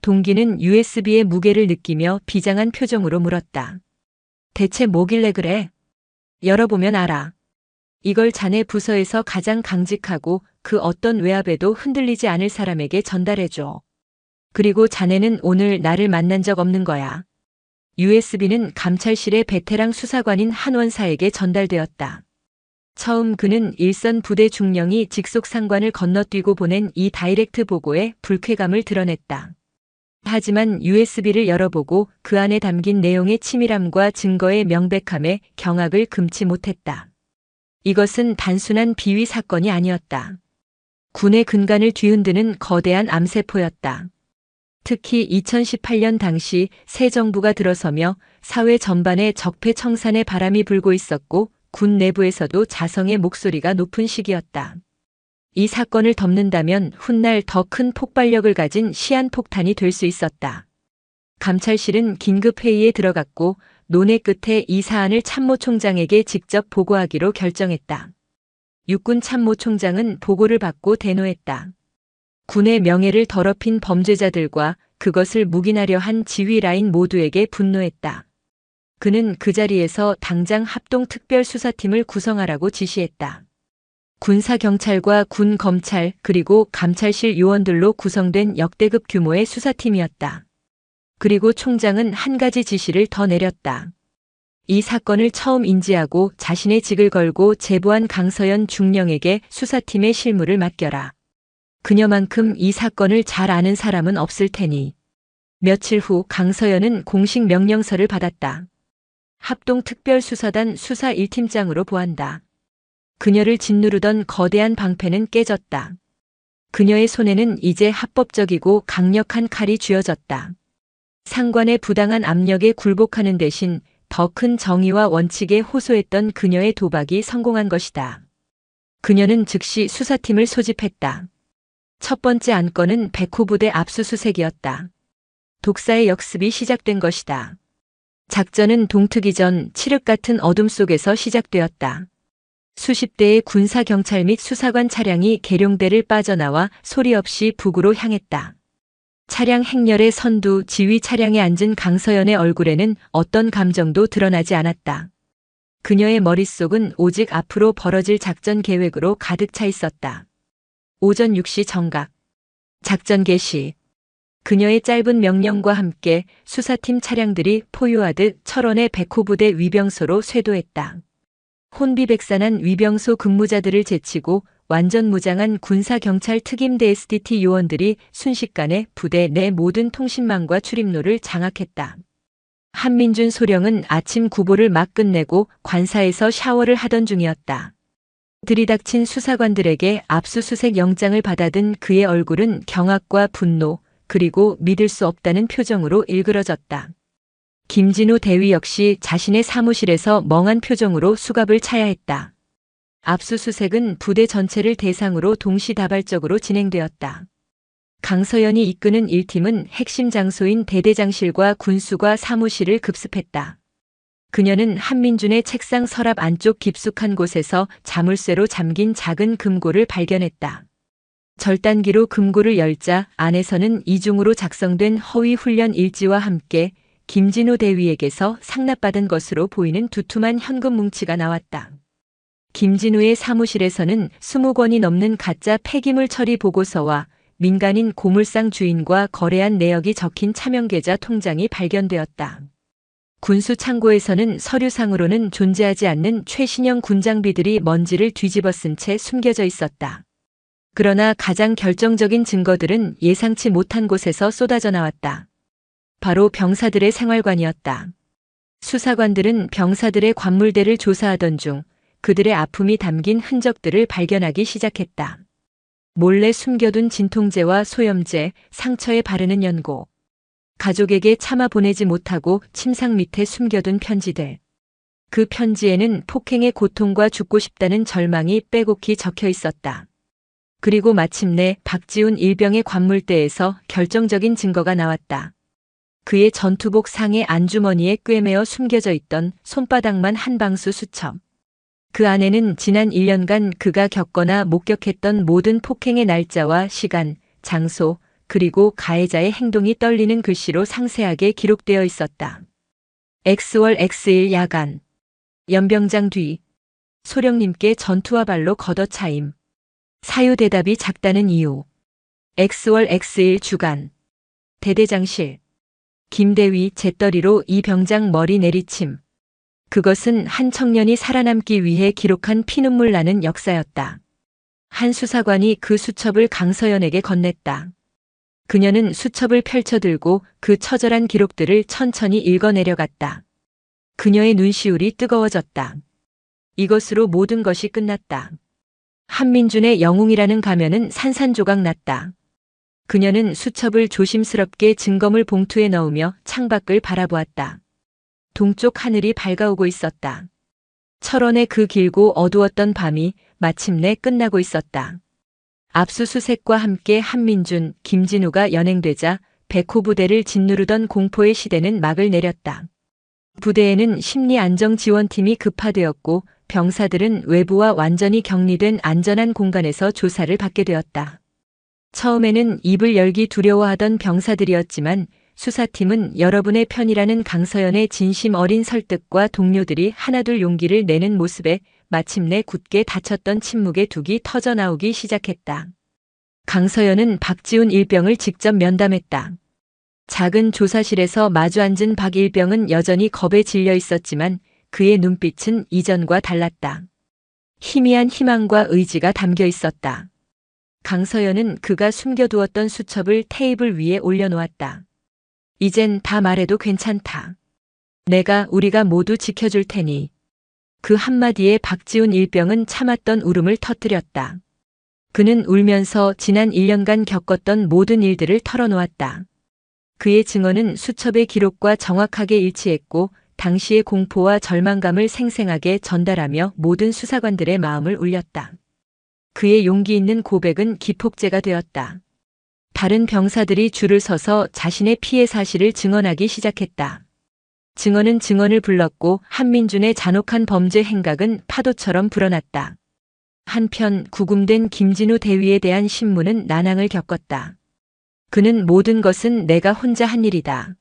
Speaker 1: 동기는 USB의 무게를 느끼며 비장한 표정으로 물었다. 대체 뭐길래 그래? 열어보면 알아. 이걸 자네 부서에서 가장 강직하고 그 어떤 외압에도 흔들리지 않을 사람에게 전달해줘. 그리고 자네는 오늘 나를 만난 적 없는 거야. USB는 감찰실의 베테랑 수사관인 한 원사에게 전달되었다. 처음 그는 일선 부대 중령이 직속 상관을 건너뛰고 보낸 이 다이렉트 보고에 불쾌감을 드러냈다. 하지만 USB를 열어보고 그 안에 담긴 내용의 치밀함과 증거의 명백함에 경악을 금치 못했다. 이것은 단순한 비위 사건이 아니었다. 군의 근간을 뒤흔드는 거대한 암세포였다. 특히 2018년 당시 새 정부가 들어서며 사회 전반에 적폐 청산의 바람이 불고 있었고 군 내부에서도 자성의 목소리가 높은 시기였다. 이 사건을 덮는다면 훗날 더 큰 폭발력을 가진 시한폭탄이 될 수 있었다. 감찰실은 긴급회의에 들어갔고 논의 끝에 이 사안을 참모총장에게 직접 보고하기로 결정했다. 육군 참모총장은 보고를 받고 대노했다. 군의 명예를 더럽힌 범죄자들과 그것을 묵인하려 한 지휘 라인 모두에게 분노했다. 그는 그 자리에서 당장 합동특별수사팀을 구성하라고 지시했다. 군사경찰과 군검찰 그리고 감찰실 요원들로 구성된 역대급 규모의 수사팀이었다. 그리고 총장은 한 가지 지시를 더 내렸다. 이 사건을 처음 인지하고 자신의 직을 걸고 제보한 강서연 중령에게 수사팀의 실무를 맡겨라. 그녀만큼 이 사건을 잘 아는 사람은 없을 테니. 며칠 후 강서연은 공식 명령서를 받았다. 합동특별수사단 수사 1팀장으로 보한다. 그녀를 짓누르던 거대한 방패는 깨졌다. 그녀의 손에는 이제 합법적이고 강력한 칼이 쥐어졌다. 상관의 부당한 압력에 굴복하는 대신 더 큰 정의와 원칙에 호소했던 그녀의 도박이 성공한 것이다. 그녀는 즉시 수사팀을 소집했다. 첫 번째 안건은 백호부대 압수수색이었다. 독사의 역습이 시작된 것이다. 작전은 동트기 전 칠흑 같은 어둠 속에서 시작되었다. 수십 대의 군사경찰 및 수사관 차량이 계룡대를 빠져나와 소리 없이 북으로 향했다. 차량 행렬의 선두 지휘 차량에 앉은 강서연의 얼굴에는 어떤 감정도 드러나지 않았다. 그녀의 머릿속은 오직 앞으로 벌어질 작전 계획으로 가득 차 있었다. 오전 6시 정각. 작전 개시. 그녀의 짧은 명령과 함께 수사팀 차량들이 포효하듯 철원의 백호부대 위병소로 쇄도했다. 혼비백산한 위병소 근무자들을 제치고 완전 무장한 군사경찰 특임대 SDT 요원들이 순식간에 부대 내 모든 통신망과 출입로를 장악했다. 한민준 소령은 아침 구보를 막 끝내고 관사에서 샤워를 하던 중이었다. 들이닥친 수사관들에게 압수수색 영장을 받아든 그의 얼굴은 경악과 분노, 그리고 믿을 수 없다는 표정으로 일그러졌다. 김진우 대위 역시 자신의 사무실에서 멍한 표정으로 수갑을 차야 했다. 압수수색은 부대 전체를 대상으로 동시다발적으로 진행되었다. 강서연이 이끄는 1팀은 핵심 장소인 대대장실과 군수과 사무실을 급습했다. 그녀는 한민준의 책상 서랍 안쪽 깊숙한 곳에서 자물쇠로 잠긴 작은 금고를 발견했다. 절단기로 금고를 열자 안에서는 이중으로 작성된 허위 훈련 일지와 함께 김진우 대위에게서 상납받은 것으로 보이는 두툼한 현금 뭉치가 나왔다. 김진우의 사무실에서는 20권이 넘는 가짜 폐기물 처리 보고서와 민간인 고물상 주인과 거래한 내역이 적힌 차명계좌 통장이 발견되었다. 군수 창고에서는 서류상으로는 존재하지 않는 최신형 군장비들이 먼지를 뒤집어 쓴 채 숨겨져 있었다. 그러나 가장 결정적인 증거들은 예상치 못한 곳에서 쏟아져 나왔다. 바로 병사들의 생활관이었다. 수사관들은 병사들의 관물대를 조사하던 중 그들의 아픔이 담긴 흔적들을 발견하기 시작했다. 몰래 숨겨둔 진통제와 소염제, 상처에 바르는 연고. 가족에게 차마 보내지 못하고 침상 밑에 숨겨둔 편지들. 그 편지에는 폭행의 고통과 죽고 싶다는 절망이 빼곡히 적혀 있었다. 그리고 마침내 박지훈 일병의 관물대에서 결정적인 증거가 나왔다. 그의 전투복 상의 안주머니에 꿰매어 숨겨져 있던 손바닥만 한 방수 수첩. 그 안에는 지난 1년간 그가 겪거나 목격했던 모든 폭행의 날짜와 시간, 장소, 그리고 가해자의 행동이 떨리는 글씨로 상세하게 기록되어 있었다. X월 X일 야간. 연병장 뒤. 소령님께 전투와 발로 걷어차임. 사유 대답이 작다는 이유. X월 X일 주간. 대대장실. 김대위 재떨이로 이 병장 머리 내리침. 그것은 한 청년이 살아남기 위해 기록한 피눈물 나는 역사였다. 한 수사관이 그 수첩을 강서연에게 건넸다. 그녀는 수첩을 펼쳐들고 그 처절한 기록들을 천천히 읽어내려갔다. 그녀의 눈시울이 뜨거워졌다. 이것으로 모든 것이 끝났다. 한민준의 영웅이라는 가면은 산산조각 났다. 그녀는 수첩을 조심스럽게 증거물 봉투에 넣으며 창밖을 바라보았다. 동쪽 하늘이 밝아오고 있었다. 철원의 그 길고 어두웠던 밤이 마침내 끝나고 있었다. 압수수색과 함께 한민준, 김진우가 연행되자 백호 부대를 짓누르던 공포의 시대는 막을 내렸다. 부대에는 심리안정지원팀이 급파되었고 병사들은 외부와 완전히 격리된 안전한 공간에서 조사를 받게 되었다. 처음에는 입을 열기 두려워하던 병사들이었지만 수사팀은 여러분의 편이라는 강서연의 진심 어린 설득과 동료들이 하나둘 용기를 내는 모습에 마침내 굳게 닫혔던 침묵의 둑이 터져나오기 시작했다. 강서연은 박지훈 일병을 직접 면담했다. 작은 조사실에서 마주 앉은 박 일병은 여전히 겁에 질려 있었지만 그의 눈빛은 이전과 달랐다. 희미한 희망과 의지가 담겨 있었다. 강서연은 그가 숨겨두었던 수첩을 테이블 위에 올려놓았다. 이젠 다 말해도 괜찮다. 우리가 모두 지켜줄 테니. 그 한마디에 박지훈 일병은 참았던 울음을 터뜨렸다. 그는 울면서 지난 1년간 겪었던 모든 일들을 털어놓았다. 그의 증언은 수첩의 기록과 정확하게 일치했고 당시의 공포와 절망감을 생생하게 전달하며 모든 수사관들의 마음을 울렸다. 그의 용기 있는 고백은 기폭제가 되었다. 다른 병사들이 줄을 서서 자신의 피해 사실을 증언하기 시작했다. 증언은 증언을 불렀고 한민준의 잔혹한 범죄 행각은 파도처럼 불어났다. 한편 구금된 김진우 대위에 대한 신문은 난항을 겪었다. 그는 모든 것은 내가 혼자 한 일이다.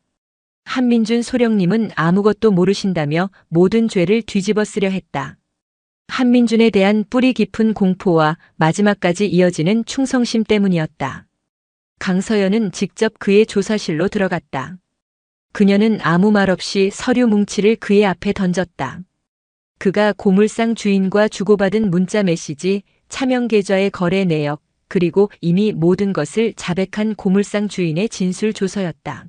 Speaker 1: 한민준 소령님은 아무것도 모르신다며 모든 죄를 뒤집어 쓰려 했다. 한민준에 대한 뿌리 깊은 공포와 마지막까지 이어지는 충성심 때문이었다. 강서연은 직접 그의 조사실로 들어갔다. 그녀는 아무 말 없이 서류 뭉치를 그의 앞에 던졌다. 그가 고물상 주인과 주고받은 문자 메시지, 차명 계좌의 거래 내역, 그리고 이미 모든 것을 자백한 고물상 주인의 진술 조서였다.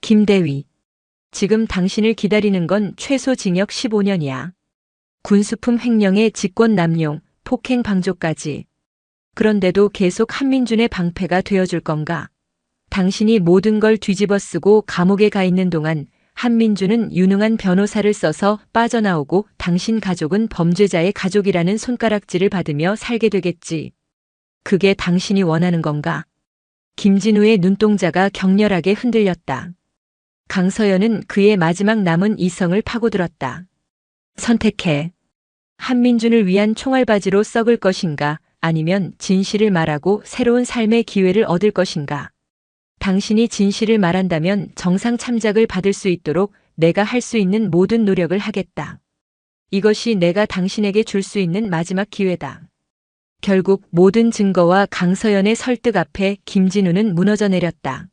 Speaker 1: 김대위, 지금 당신을 기다리는 건 최소 징역 15년이야. 군수품 횡령의 직권 남용, 폭행 방조까지. 그런데도 계속 한민준의 방패가 되어줄 건가? 당신이 모든 걸 뒤집어 쓰고 감옥에 가 있는 동안 한민준은 유능한 변호사를 써서 빠져나오고 당신 가족은 범죄자의 가족이라는 손가락질을 받으며 살게 되겠지. 그게 당신이 원하는 건가? 김진우의 눈동자가 격렬하게 흔들렸다. 강서연은 그의 마지막 남은 이성을 파고들었다. 선택해. 한민준을 위한 총알바지로 썩을 것인가, 아니면 진실을 말하고 새로운 삶의 기회를 얻을 것인가. 당신이 진실을 말한다면 정상 참작을 받을 수 있도록 내가 할 수 있는 모든 노력을 하겠다. 이것이 내가 당신에게 줄 수 있는 마지막 기회다. 결국 모든 증거와 강서연의 설득 앞에 김진우는 무너져 내렸다.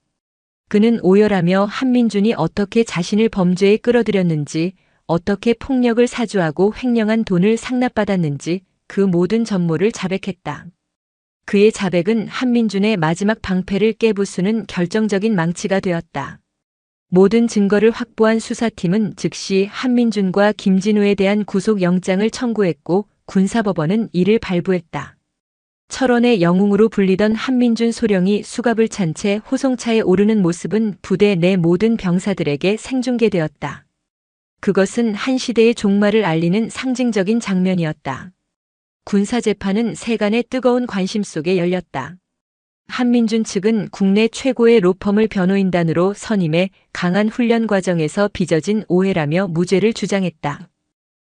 Speaker 1: 그는 오열하며 한민준이 어떻게 자신을 범죄에 끌어들였는지, 어떻게 폭력을 사주하고 횡령한 돈을 상납받았는지 그 모든 전모를 자백했다. 그의 자백은 한민준의 마지막 방패를 깨부수는 결정적인 망치가 되었다. 모든 증거를 확보한 수사팀은 즉시 한민준과 김진우에 대한 구속영장을 청구했고 군사법원은 이를 발부했다. 철원의 영웅으로 불리던 한민준 소령이 수갑을 찬 채 호송차에 오르는 모습은 부대 내 모든 병사들에게 생중계되었다. 그것은 한 시대의 종말을 알리는 상징적인 장면이었다. 군사재판은 세간의 뜨거운 관심 속에 열렸다. 한민준 측은 국내 최고의 로펌을 변호인단으로 선임해 강한 훈련 과정에서 빚어진 오해라며 무죄를 주장했다.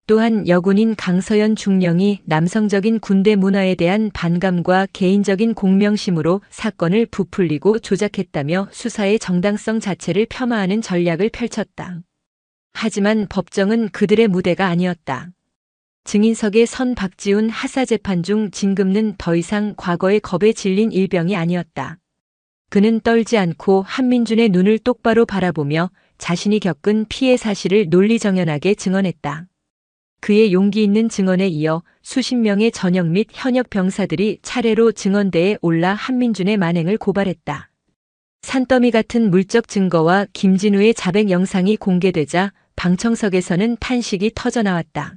Speaker 1: 또한 여군인 강서연 중령이 남성적인 군대 문화에 대한 반감과 개인적인 공명심으로 사건을 부풀리고 조작했다며 수사의 정당성 자체를 폄하하는 전략을 펼쳤다. 하지만 법정은 그들의 무대가 아니었다. 증인석에 선 박지훈 하사재판 중 진급는 더 이상 과거의 겁에 질린 일병이 아니었다. 그는 떨지 않고 한민준의 눈을 똑바로 바라보며 자신이 겪은 피해 사실을 논리정연하게 증언했다. 그의 용기 있는 증언에 이어 수십 명의 전역 및 현역 병사들이 차례로 증언대에 올라 한민준의 만행을 고발했다. 산더미 같은 물적 증거와 김진우의 자백 영상이 공개되자 방청석에서는 탄식이 터져나왔다.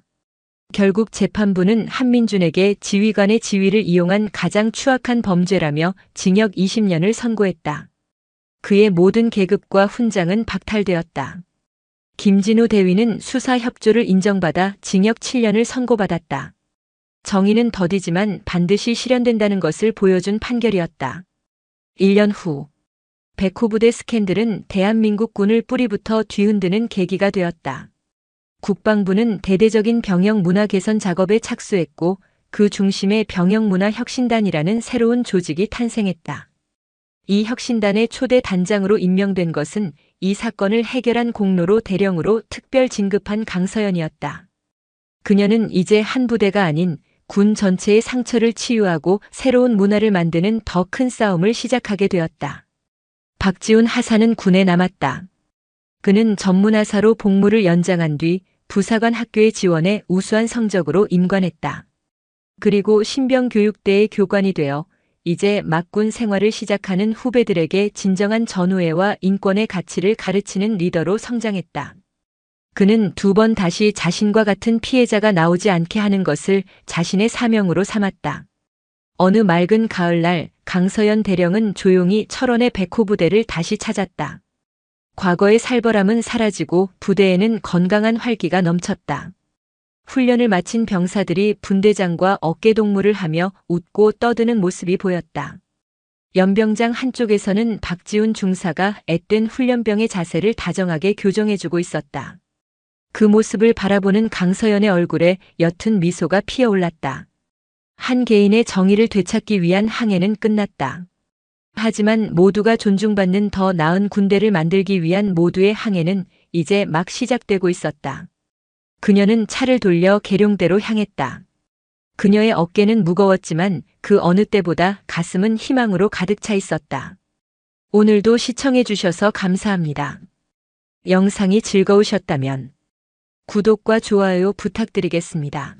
Speaker 1: 결국 재판부는 한민준에게 지휘관의 지위를 이용한 가장 추악한 범죄라며 징역 20년을 선고했다. 그의 모든 계급과 훈장은 박탈되었다. 김진우 대위는 수사 협조를 인정받아 징역 7년을 선고받았다. 정의는 더디지만 반드시 실현된다는 것을 보여준 판결이었다. 1년 후 백호부대 스캔들은 대한민국 군을 뿌리부터 뒤흔드는 계기가 되었다. 국방부는 대대적인 병영 문화 개선 작업에 착수했고 그 중심에 병영문화혁신단이라는 새로운 조직이 탄생했다. 이 혁신단의 초대 단장으로 임명된 것은 이 사건을 해결한 공로로 대령으로 특별 진급한 강서연이었다. 그녀는 이제 한 부대가 아닌 군 전체의 상처를 치유하고 새로운 문화를 만드는 더 큰 싸움을 시작하게 되었다. 박지훈 하사는 군에 남았다. 그는 전문하사로 복무를 연장한 뒤 부사관 학교에 지원해 우수한 성적으로 임관했다. 그리고 신병교육대의 교관이 되어 이제 막군 생활을 시작하는 후배들에게 진정한 전우애와 인권의 가치를 가르치는 리더로 성장했다. 그는 2번 다시 자신과 같은 피해자가 나오지 않게 하는 것을 자신의 사명으로 삼았다. 어느 맑은 가을날 강서연 대령은 조용히 철원의 백호부대를 다시 찾았다. 과거의 살벌함은 사라지고 부대에는 건강한 활기가 넘쳤다. 훈련을 마친 병사들이 분대장과 어깨동무를 하며 웃고 떠드는 모습이 보였다. 연병장 한쪽에서는 박지훈 중사가 앳된 훈련병의 자세를 다정하게 교정해주고 있었다. 그 모습을 바라보는 강서연의 얼굴에 옅은 미소가 피어올랐다. 한 개인의 정의를 되찾기 위한 항해는 끝났다. 하지만 모두가 존중받는 더 나은 군대를 만들기 위한 모두의 항해는 이제 막 시작되고 있었다. 그녀는 차를 돌려 계룡대로 향했다. 그녀의 어깨는 무거웠지만 그 어느 때보다 가슴은 희망으로 가득 차 있었다. 오늘도 시청해 주셔서 감사합니다. 영상이 즐거우셨다면 구독과 좋아요 부탁드리겠습니다.